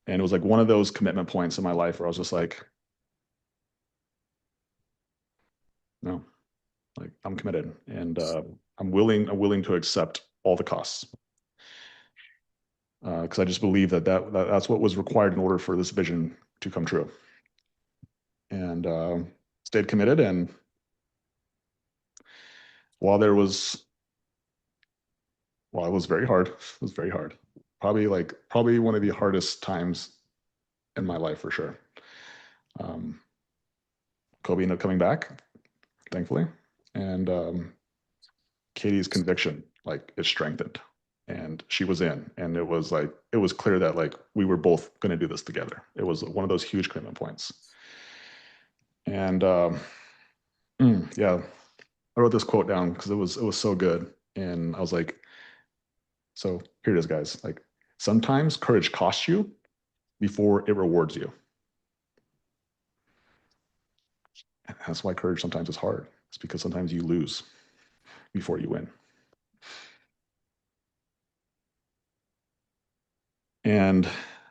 [SPEAKER 1] And it was like one of those commitment points in my life where I was just like, no, like I'm committed and I'm willing to accept all the costs. Because I just believe that's what was required in order for this vision to come true. And stayed committed. And while there was Well, it was very hard. It was very hard. Probably one of the hardest times in my life for sure. Um, Kobe ended up coming back, thankfully, and Katie's conviction like it strengthened, and she was in, and it was clear that like we were both going to do this together. It was one of those huge commitment points, and yeah, I wrote this quote down because it was so good, and I was like, so here it is, guys. Like sometimes courage costs you before it rewards you. And that's why courage sometimes is hard. It's because sometimes you lose before you win. And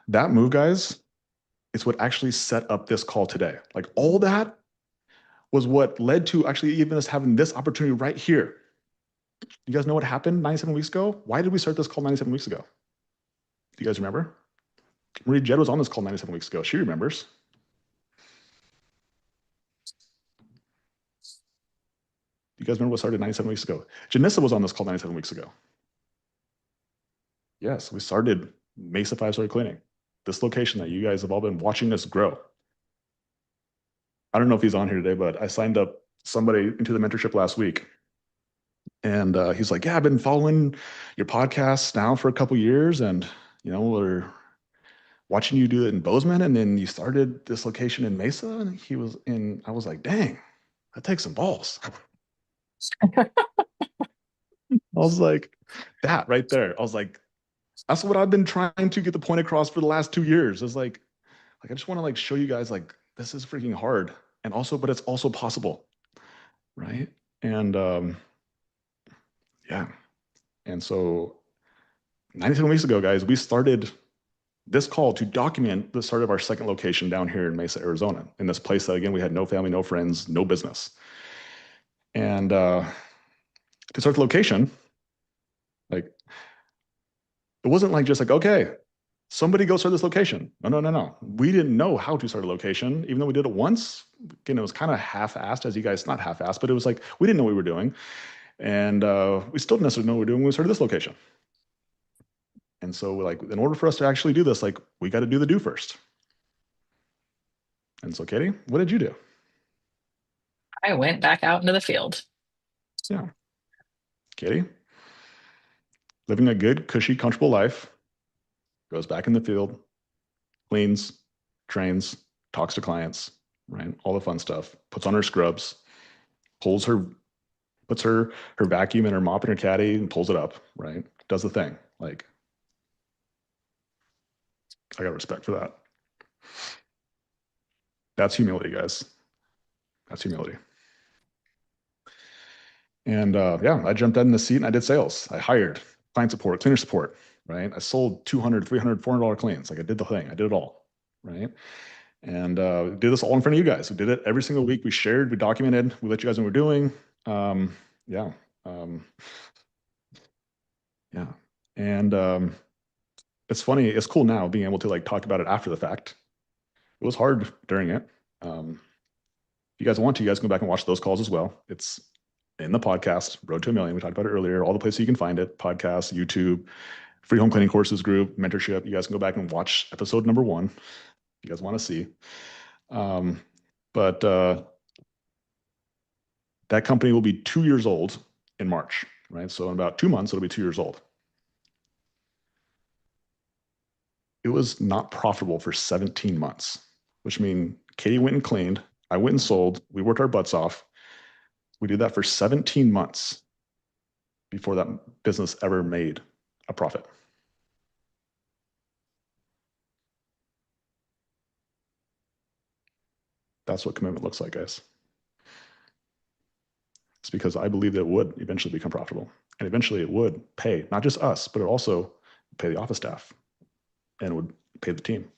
[SPEAKER 1] that move, guys, is what actually set up this call today. Like all that was what led to actually even us having this opportunity right here. You guys know what happened 97 weeks ago? Why did we start this call 97 weeks ago? Do you guys remember? Marie Jed was on this call 97 weeks ago. She remembers. You guys remember what started 97 weeks ago? Janissa was on this call 97 weeks ago. Yes, we started Mesa 5-story cleaning. This location that you guys have all been watching us grow. I don't know if he's on here today, but I signed up somebody into the mentorship last week. And he's like, yeah, I've been following your podcast now for a couple years. And, we're watching you do it in Bozeman. And then you started this location in Mesa. And I was like, dang, that takes some balls. I was like, that right there. I was like, that's what I've been trying to get the point across for the last 2 years. It's like I just want to like show you guys like this is freaking hard. And also, but it's also possible. Right. And yeah. And so 97 weeks ago, guys, we started this call to document the start of our second location down here in Mesa, Arizona, in this place that, again, we had no family, no friends, no business. And to start the location, like, it wasn't like just like, okay, somebody go start this location. No, no, no, no. We didn't know how to start a location, even though we did it once. Again, it was kind of half-assed, as you guys, not half-assed, but it was like, we didn't know what we were doing. And we still didn't necessarily know what we were doing when we started this location. And so, like, in order for us to actually do this, like, we got to do the do first. And so, Katie, what did you do?
[SPEAKER 2] I went back out into the field.
[SPEAKER 1] Yeah, Katie, living a good, cushy, comfortable life, goes back in the field, cleans, trains, talks to clients, right? All the fun stuff. Puts on her scrubs, puts her vacuum and her mop in her caddy and pulls it up, right? Does the thing. Like, I got respect for that. That's humility, guys. That's humility. And yeah, I jumped in the seat and I did sales. I hired client support, cleaner support, right? I sold 200, 300, $400 cleans. Like I did the thing. I did it all, right? And did this all in front of you guys. We did it every single week. We shared, we documented, we let you guys know what we're doing. Yeah. Um, yeah. And it's funny. It's cool now being able to like talk about it after the fact. It was hard during it. If you guys want to, you guys can go back and watch those calls as well. It's in the podcast, Road to a Million. We talked about it earlier. All the places you can find it: podcast, YouTube, free home cleaning courses group, mentorship. You guys can go back and watch episode number 1 if you guys want to see. But that company will be 2 years old in March, right? So in about 2 months, it'll be 2 years old. It was not profitable for 17 months, which means Katie went and cleaned. I went and sold. We worked our butts off. We did that for 17 months before that business ever made a profit. That's what commitment looks like, guys. It's because I believe that it would eventually become profitable. And eventually it would pay not just us, but it also pay the office staff and would pay the team.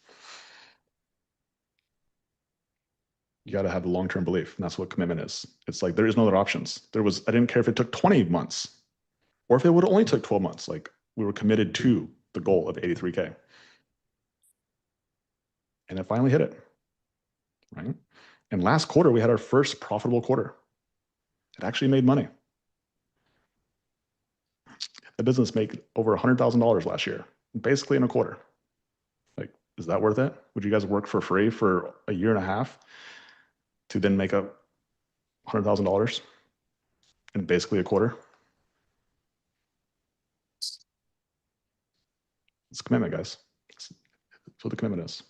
[SPEAKER 1] You got to have the long-term belief. And that's what commitment is. It's like there is no other options. I didn't care if it took 20 months or if it would have only took 12 months. Like we were committed to the goal of 83K. And it finally hit it, right? And last quarter, we had our first profitable quarter. It actually made money. The business made over $100,000 last year, basically in a quarter. Like, is that worth it? Would you guys work for free for a year and a half to then make up $100,000 in basically a quarter? It's commitment, guys. That's what the commitment is.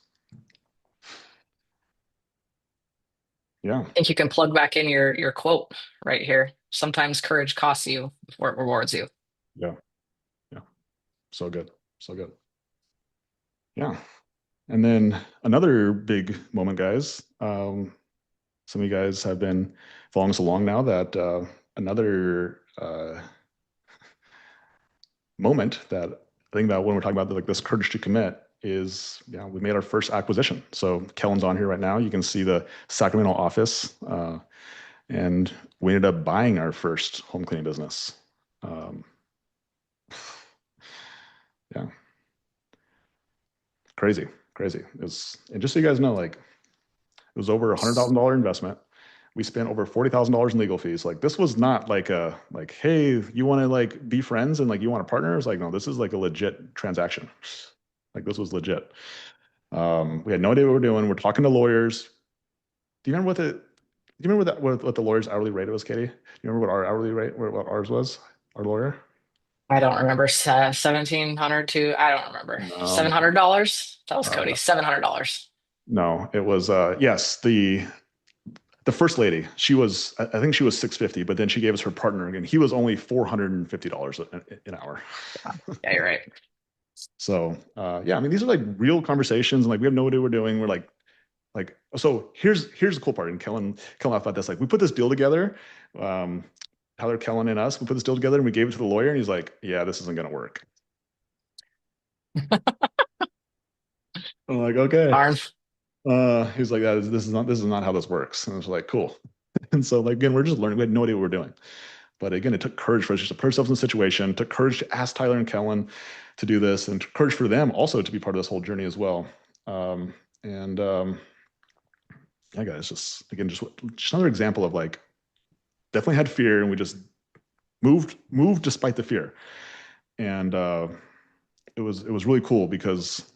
[SPEAKER 1] Yeah.
[SPEAKER 2] I think you can plug back in your quote right here. Sometimes courage costs you before it rewards you.
[SPEAKER 1] Yeah. Yeah. So good. So good. Yeah. And then another big moment, guys. Some of you guys have been following us along now that another moment that I think about when we're talking about like this courage to commit is, yeah, we made our first acquisition. So Kellen's on here right now. You can see the Sacramento office, and we ended up buying our first home cleaning business. Yeah, crazy, crazy. And just so you guys know, like it was over $100,000 investment. We spent over $40,000 in legal fees. Like this was not like a like, hey, you want to like be friends and like you want a partner? It's like, no, this is like a legit transaction. Like this was legit. We had no idea what we were doing. We're talking to lawyers. Do you remember do you remember what the lawyer's hourly rate was, Katie? Do you remember what our hourly rate, what ours was? Our lawyer?
[SPEAKER 2] I don't remember 1700 to I don't remember
[SPEAKER 1] No,
[SPEAKER 2] $700. That was
[SPEAKER 1] uh,
[SPEAKER 2] Cody, $700.
[SPEAKER 1] no, it was yes, the first lady. I think she was 650, but then she gave us her partner again. He was only $450 an hour.
[SPEAKER 2] Yeah, you're right.
[SPEAKER 1] So yeah, I mean these are like real conversations, and like we have no idea what we're doing. We're like so here's the cool part. And Kellen laughed about this. Like we put this deal together, um, Tyler, Kellen, and us. We put this deal together, and we gave it to the lawyer, and he's like, "Yeah, this isn't gonna work." I'm like, "Okay."
[SPEAKER 2] Darn.
[SPEAKER 1] He's like, this is not how this works." And I was like, "Cool." And so like again, we're just learning. We had no idea what we're doing. But again, it took courage for us just to put ourselves in the situation. It took courage to ask Tyler and Kellen to do this, and courage for them also to be part of this whole journey as well. And yeah, guys, just again, just another example of like definitely had fear, and we just moved despite the fear. And it was really cool because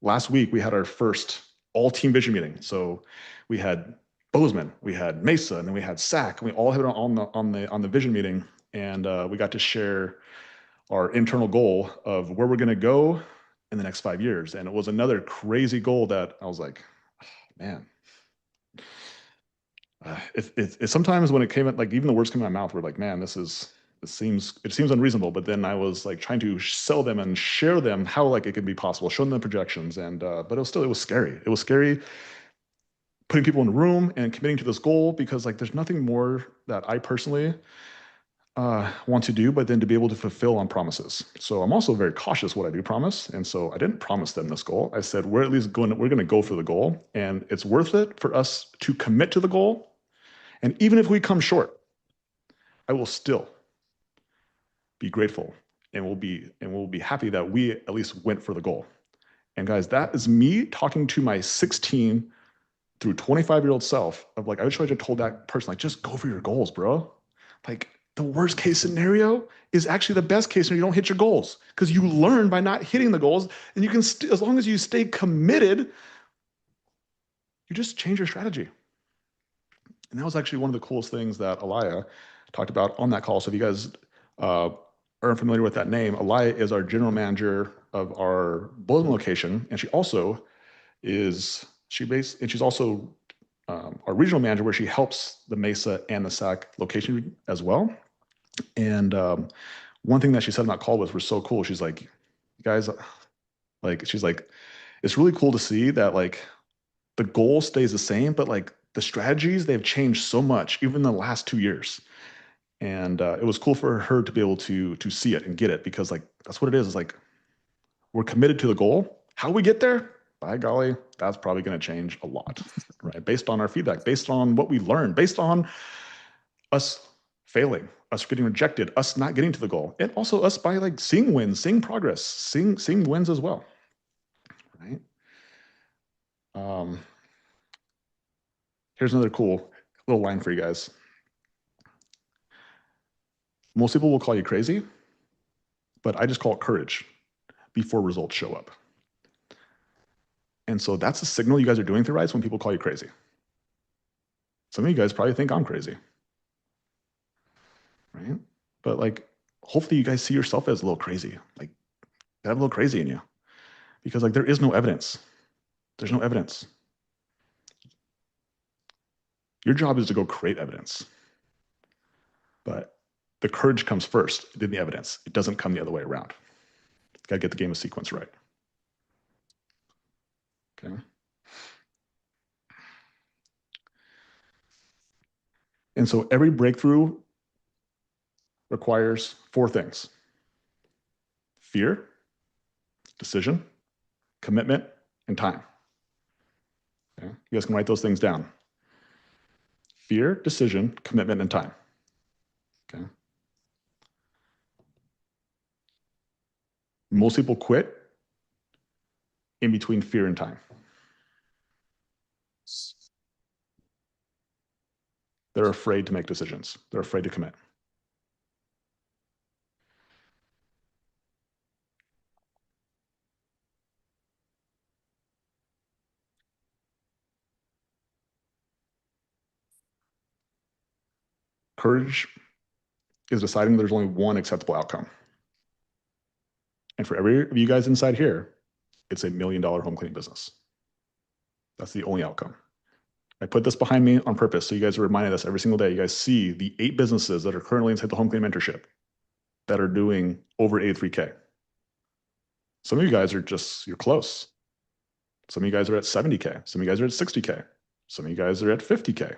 [SPEAKER 1] last week we had our first all team vision meeting. So we had Bozeman, we had Mesa, and then we had SAC, and we all had it on the vision meeting, and we got to share our internal goal of where we're going to go in the next 5 years. And it was another crazy goal that I was like, man, it sometimes when it came at like even the words came out of my mouth were like, man, it seems unreasonable. But then I was like trying to sell them and share them how like it could be possible, showing them projections. And but it was scary. It was scary putting people in a room and committing to this goal because like there's nothing more that I personally want to do, but then to be able to fulfill on promises. So I'm also very cautious what I do promise. And so I didn't promise them this goal. I said, we're going to go for the goal, and it's worth it for us to commit to the goal. And even if we come short, I will still be grateful and we'll be happy that we at least went for the goal. And guys, that is me talking to my 16 through 25-year-old self of like, I wish I had told that person, like, just go for your goals, bro. Like the worst case scenario is actually the best case scenario. You don't hit your goals because you learn by not hitting the goals. And you can, as long as you stay committed, you just change your strategy. And that was actually one of the coolest things that Alaya talked about on that call. So if you guys uh, are unfamiliar with that name, Alaya is our general manager of our Bozeman location, and she's also our regional manager where she helps the Mesa and the SAC location as well. And one thing that she said on that call was so cool. She's like, guys, like she's like, it's really cool to see that like the goal stays the same, but like the strategies they've changed so much even in the last 2 years. And it was cool for her to be able to see it and get it because like that's what it is. It's like we're committed to the goal. How we get there, by golly, that's probably going to change a lot, right? Based on our feedback, based on what we learned, based on us failing, us getting rejected, us not getting to the goal, and also us by like seeing wins, seeing progress, seeing wins as well, right? Um, Here's another cool little line for you guys. Most people will call you crazy, but I just call it courage before results show up. And so that's a signal you guys are doing through rights when people call you crazy. Some of you guys probably think I'm crazy, right? But like, hopefully you guys see yourself as a little crazy. Like, you have a little crazy in you because like there is no evidence. There's no evidence. Your job is to go create evidence, but the courage comes first, then the evidence. It doesn't come the other way around. Got to get the game of sequence right. Okay. And so every breakthrough requires four things: fear, decision, commitment, and time. Okay? You guys can write those things down: fear, decision, commitment, and time. Okay. Most people quit in between fear and time. They're afraid to make decisions. They're afraid to commit. Courage is deciding there's only one acceptable outcome. And for every of you guys inside here, it's $1 million home cleaning business. That's the only outcome. I put this behind me on purpose so you guys are reminded of this every single day. You guys see the 8 businesses that are currently inside the home cleaning mentorship that are doing over 83K. Some of you guys are just, you're close. Some of you guys are at 70K. Some of you guys are at 60K. Some of you guys are at 50K.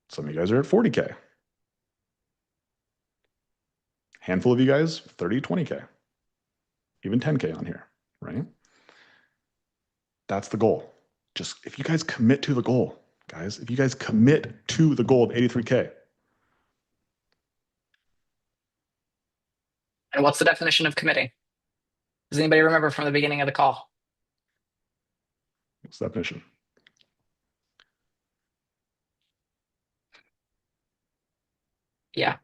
[SPEAKER 1] Some of you guys are at 40K. Handful of you guys, 30, 20K, even 10K on here, right? That's the goal. Just if you guys commit to the goal, guys, if you guys commit to the goal of 83K.
[SPEAKER 2] And what's the definition of committing? Does anybody remember from the beginning of the call?
[SPEAKER 1] What's the definition?
[SPEAKER 2] Yeah,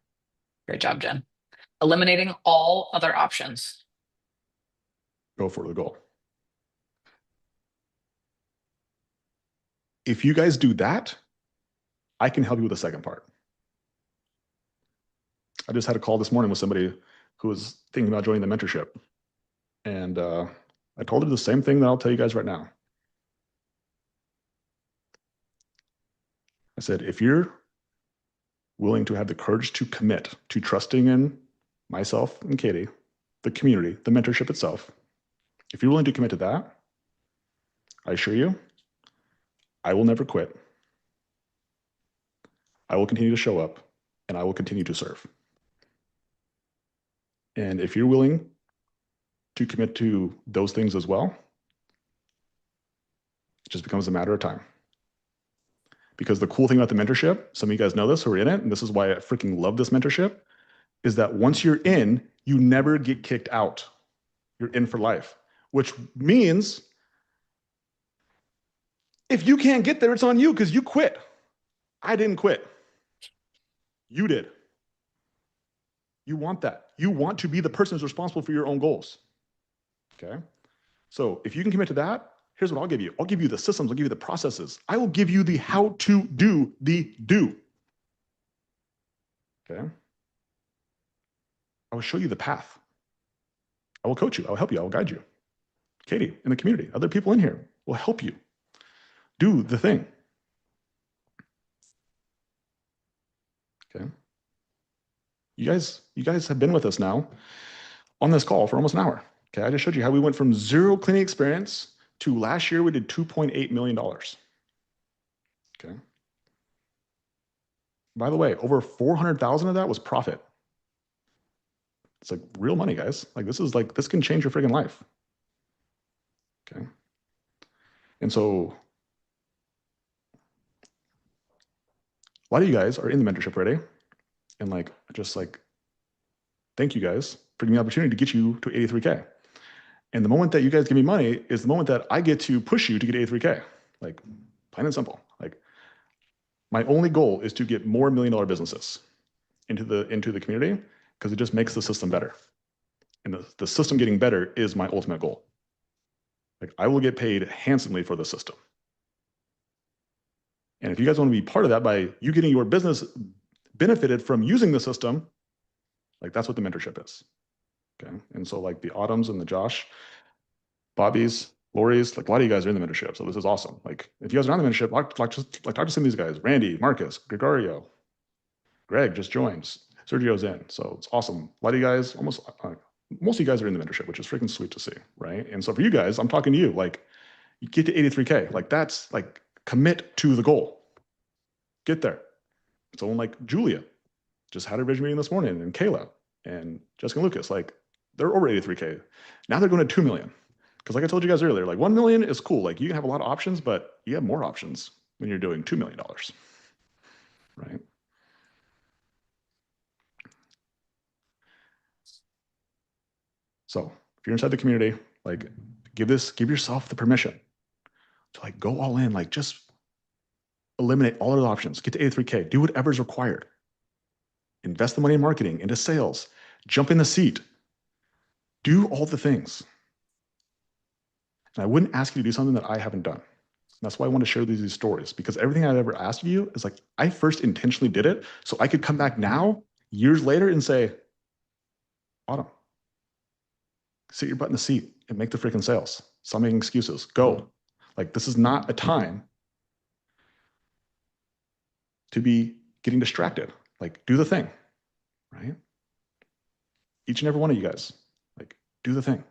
[SPEAKER 2] great job, Jen. Eliminating all other options.
[SPEAKER 1] Go for the goal. If you guys do that, I can help you with the second part. I just had a call this morning with somebody who was thinking about joining the mentorship. And I told her the same thing that I'll tell you guys right now. I said, if you're willing to have the courage to commit to trusting in myself and Katie, the community, the mentorship itself, if you're willing to commit to that, I assure you, I will never quit. I will continue to show up and I will continue to serve. And if you're willing to commit to those things as well, it just becomes a matter of time. Because the cool thing about the mentorship, some of you guys know this who are in it, and this is why I freaking love this mentorship, is that once you're in, you never get kicked out. You're in for life, which means if you can't get there, it's on you because you quit. I didn't quit. You did. You want that. You want to be the person who's responsible for your own goals. Okay? So if you can commit to that, here's what I'll give you. I'll give you the systems. I'll give you the processes. I will give you the how to do the do. Okay? I will show you the path. I will coach you. I will help you. I will guide you. Katie, in the community, other people in here will help you do the thing. Okay? You guys have been with us now on this call for almost an hour. Okay, I just showed you how we went from 0 cleaning experience to last year we did $2.8 million. Okay. By the way, over 400,000 of that was profit. It's like real money, guys. Like this can change your friggin' life. Okay. And so a lot of you guys are in the mentorship already. And just thank you guys for giving me the opportunity to get you to 83K. And the moment that you guys give me money is the moment that I get to push you to get 83K. Like, plain and simple. Like, my only goal is to get more $1 million businesses into the community because it just makes the system better. And the system getting better is my ultimate goal. Like, I will get paid handsomely for the system. And if you guys want to be part of that by you getting your business benefited from using the system, like that's what the mentorship is. Okay. And so like the Autumns and the Josh, Bobby's, Lori's, like a lot of you guys are in the mentorship. So this is awesome. Like if you guys are on the mentorship, talk to some of these guys, Randy, Marcus, Gregorio, Greg just joined, Sergio's in. So it's awesome. A lot of you guys, most of you guys are in the mentorship, which is freaking sweet to see. Right. And so for you guys, I'm talking to you, like you get to 83K, like that's like commit to the goal. Get there. Someone like Julia just had a vision meeting this morning, and Kayla and Jessica and Lucas, like they're over 83K. Now they're going to 2 million. Because like I told you guys earlier, like 1 million is cool. Like you can have a lot of options, but you have more options when you're doing $2 million, right? So if you're inside the community, like Give yourself the permission to like go all in, like just eliminate all other options, get to 83K, do whatever's required. Invest the money in marketing, into sales, jump in the seat, do all the things. And I wouldn't ask you to do something that I haven't done. That's why I want to share these stories, because everything I've ever asked of you is like, I first intentionally did it so I could come back now, years later, and say, Autumn, sit your butt in the seat and make the freaking sales. Stop making excuses. Go. Like, this is not a time to be getting distracted. Like, do the thing, right? Each and every one of you guys, like, do the thing.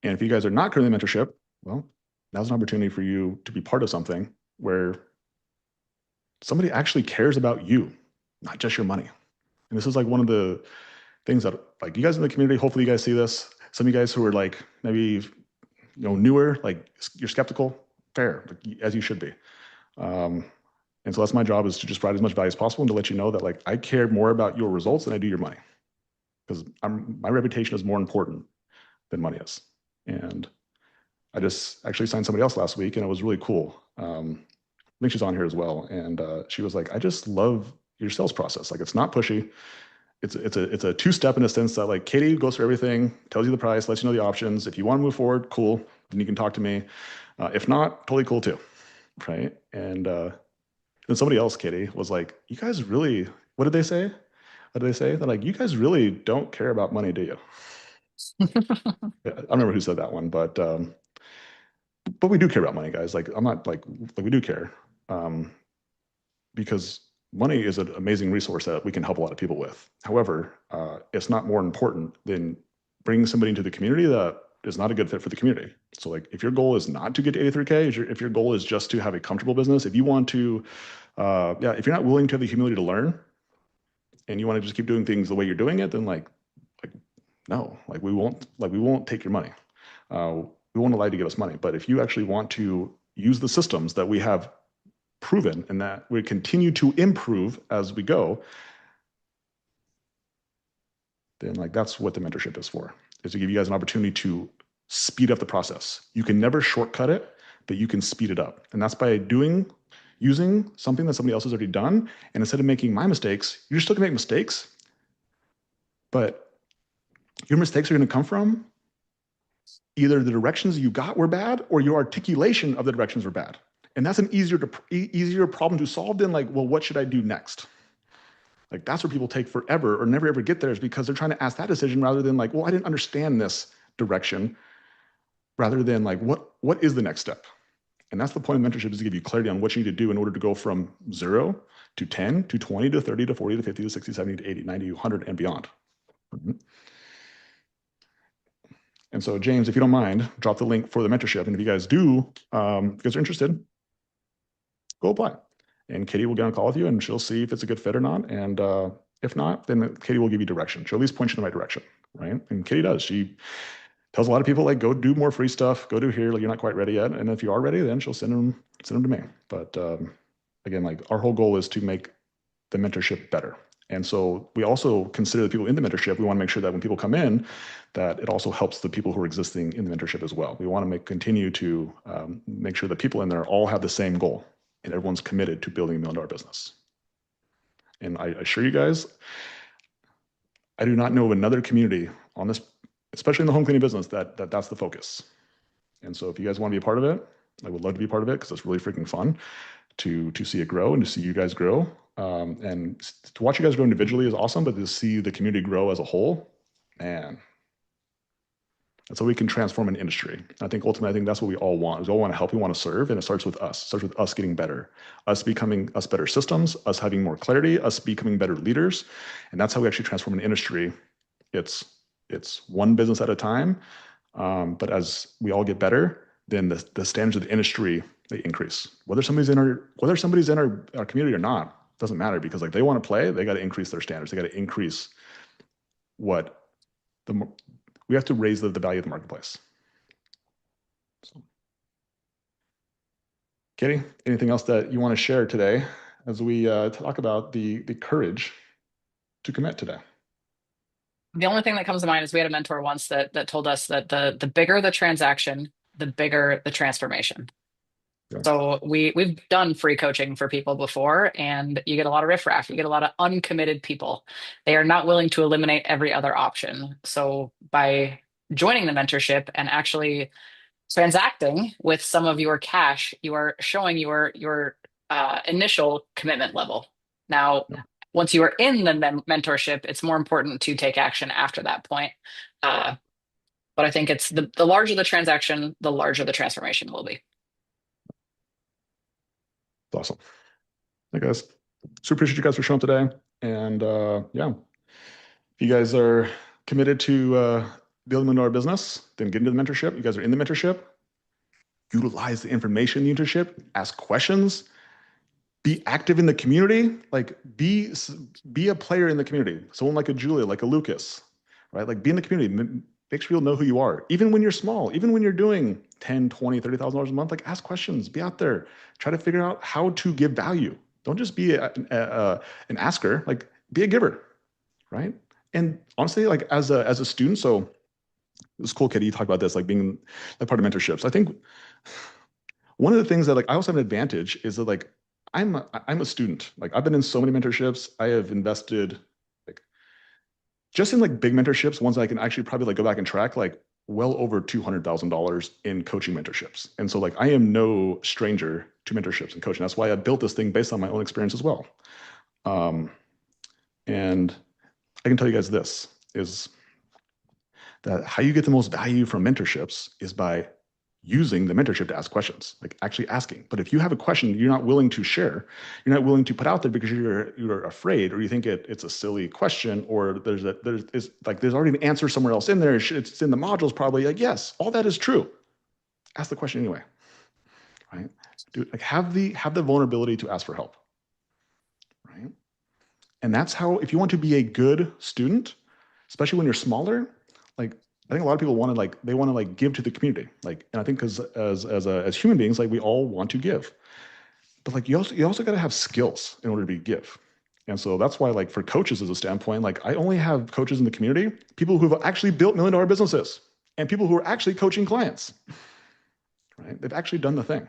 [SPEAKER 1] And if you guys are not currently in mentorship, well, now's an opportunity for you to be part of something where somebody actually cares about you, not just your money. And this is like one of the things that, like, you guys in the community, hopefully you guys see this. Some of you guys who are like maybe newer, like you're skeptical, fair, like, as you should be. And so that's my job, is to just provide as much value as possible and to let you know that like I care more about your results than I do your money, because my reputation is more important than money is. And I just actually signed somebody else last week, and it was really cool. I think she's on here as well, and she was like, "I just love your sales process. Like, it's not pushy. It's a two-step in a sense that like Katie goes through everything, tells you the price, lets you know the options. If you want to move forward, cool. Then you can talk to me. If not, totally cool too, right?" And then somebody else, Katie, was like, "You guys really? What did they say? What did they say? They're like, you guys really don't care about money, do you?" I don't remember who said that one, but we do care about money, guys. Like, I'm not like we do care, um, because money is an amazing resource that we can help a lot of people with. However, it's not more important than bringing somebody into the community that is not a good fit for the community. So, like, if your goal is not to get to 83K, if your goal is just to have a comfortable business, if you want to, if you're not willing to have the humility to learn, and you want to just keep doing things the way you're doing it, then like no, like we won't take your money. We won't allow you to give us money. But if you actually want to use the systems that we have proven and that we continue to improve as we go, then like that's what the mentorship is for, is to give you guys an opportunity to speed up the process. You can never shortcut it, but you can speed it up. And that's by using something that somebody else has already done. And instead of making my mistakes, you're still gonna make mistakes, but your mistakes are gonna come from either the directions you got were bad or your articulation of the directions were bad. And that's an easier problem to solve than like, well, what should I do next? Like, that's where people take forever or never ever get there, is because they're trying to ask that decision rather than like, well, I didn't understand this direction, rather than like, what is the next step? And that's the point of mentorship, is to give you clarity on what you need to do in order to go from 0 to 10 to 20 to 30 to 40 to 50 to 60, 70 to 80, 90, 100 and beyond. And so, James, if you don't mind, drop the link for the mentorship. And if you guys do, if you guys are interested, go apply. And Katie will get on a call with you, and she'll see if it's a good fit or not. And if not, then Katie will give you direction. She'll at least point you in the right direction, right? And Katie does. She tells a lot of people, like, go do more free stuff. Go do here. Like, you're not quite ready yet. And if you are ready, then she'll send them to me. But again, like, our whole goal is to make the mentorship better. And so we also consider the people in the mentorship. We want to make sure that when people come in, that it also helps the people who are existing in the mentorship as well. We want to continue to make sure that people in there all have the same goal, and everyone's committed to building $1 million business. And I assure you guys, I do not know of another community on this, especially in the home cleaning business, that's the focus. And so if you guys want to be a part of it, I would love to be a part of it, because it's really freaking fun to see it grow and to see you guys grow. And to watch you guys grow individually is awesome, but to see the community grow as a whole, man, that's how we can transform an industry. I think ultimately, that's what we all want. We all want to help, we want to serve, and it starts with us. It starts with us getting better, us becoming better systems, us having more clarity, us becoming better leaders. And that's how we actually transform an industry. It's one business at a time. But as we all get better, then the standards of the industry, they increase. Whether somebody's in our community or not, doesn't matter, because like, they want to play, they got to increase their standards. They got to increase we have to raise the value of the marketplace. So, Katie, anything else that you want to share today as we talk about the courage to commit today.
[SPEAKER 2] The only thing that comes to mind is we had a mentor once that told us that the bigger the transaction, the bigger the transformation.
[SPEAKER 1] Yeah.
[SPEAKER 2] So we've done free coaching for people before, and you get a lot of riffraff. You get a lot of uncommitted people. They are not willing to eliminate every other option. So by joining the mentorship and actually transacting with some of your cash, you are showing your initial commitment level. Now,
[SPEAKER 1] Yeah.
[SPEAKER 2] once you are in the mentorship, it's more important to take action after that point. Uh, but I think it's the larger the transaction, the larger the transformation will be.
[SPEAKER 1] It's awesome. Hey guys, so appreciate you guys for showing up today. And yeah, if you guys are committed to building into our business, then get into the mentorship. You guys are in the mentorship. Utilize the information in the internship. Ask questions. Be active in the community. Like be a player in the community. Someone like a Julia, like a Lucas, right? Like be in the community. Make sure people know who you are. Even when you're small, even when you're doing 10, 20, $30,000 a month, like ask questions. Be out there. Try to figure out how to give value. Don't just be an asker. Like be a giver, right? And honestly, like as a student, so this cool kid, he talked about this, like being like part of mentorships. I think one of the things that like I also have an advantage is that like I'm a student. Like I've been in so many mentorships. I have invested like just in like big mentorships, ones that I can actually probably like go back and track, like well over $200,000 in coaching mentorships. And so like I am no stranger to mentorships and coaching. That's why I built this thing based on my own experience as well. Um, and I can tell you guys this is that how you get the most value from mentorships is by using the mentorship to ask questions, like actually asking. But if you have a question you're not willing to share, you're not willing to put out there because you're afraid, or you think it's a silly question, or there's already an answer somewhere else in there. It's in the modules probably. Like yes, all that is true. Ask the question anyway, right? Dude, like have the vulnerability to ask for help, right? And that's how, if you want to be a good student, especially when you're smaller, like I think a lot of people want to like they want to like give to the community. Like, and I think because as human beings, like we all want to give. But like you also got to have skills in order to give. And so that's why, like for coaches as a standpoint, like I only have coaches in the community, people who've actually built $1 million businesses and people who are actually coaching clients, right? They've actually done the thing.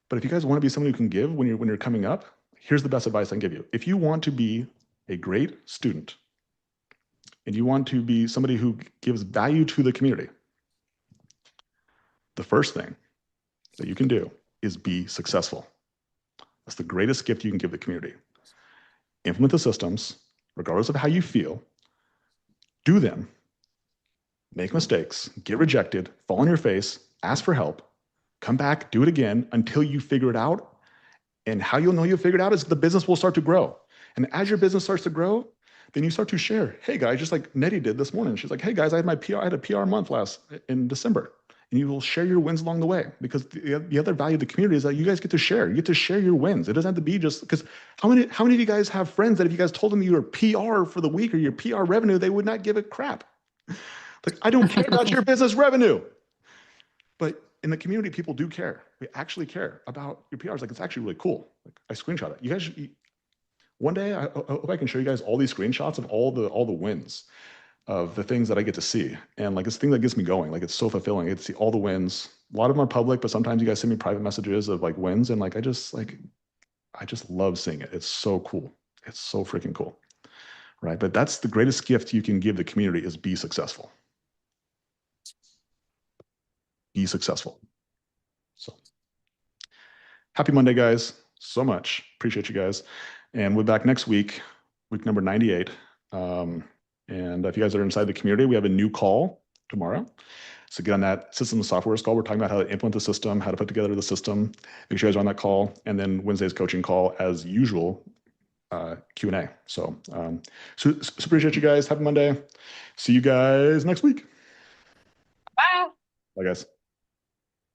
[SPEAKER 1] But if you guys want to be someone who can give when you're coming up, here's the best advice I can give you. If you want to be a great student and you want to be somebody who gives value to the community, the first thing that you can do is be successful. That's the greatest gift you can give the community. Implement the systems, regardless of how you feel, do them, make mistakes, get rejected, fall on your face, ask for help, come back, do it again until you figure it out. And how you'll know you figured out is the business will start to grow. And as your business starts to grow, then you start to share. Hey guys, just like Nettie did this morning. She's like, hey guys, I had a PR month in December. And you will share your wins along the way, because the other value of the community is that you guys get to share. You get to share your wins. It doesn't have to be just because how many of you guys have friends that if you guys told them you were PR for the week or your PR revenue, they would not give a crap. Like, I don't care about your business revenue. But in the community, people do care. We actually care about your PRs. Like, it's actually really cool. Like, I screenshot it. You guys, one day, I hope I can show you guys all these screenshots of all the wins of the things that I get to see. And like, it's the thing that gets me going. Like, it's so fulfilling. I get to see all the wins. A lot of them are public, but sometimes you guys send me private messages of like wins. And like, I just love seeing it. It's so cool. It's so freaking cool. Right. But that's the greatest gift you can give the community is be successful. Be successful. So happy Monday, guys. So much. Appreciate you guys. And we're back next week, week number 98. And if you guys are inside the community, we have a new call tomorrow. So get on that system and software call. We're talking about how to implement the system, how to put together the system. Make sure you guys are on that call. And then Wednesday's coaching call, as usual, Q&A. So appreciate you guys. Happy Monday. See you guys next week.
[SPEAKER 2] Bye.
[SPEAKER 1] Bye, guys.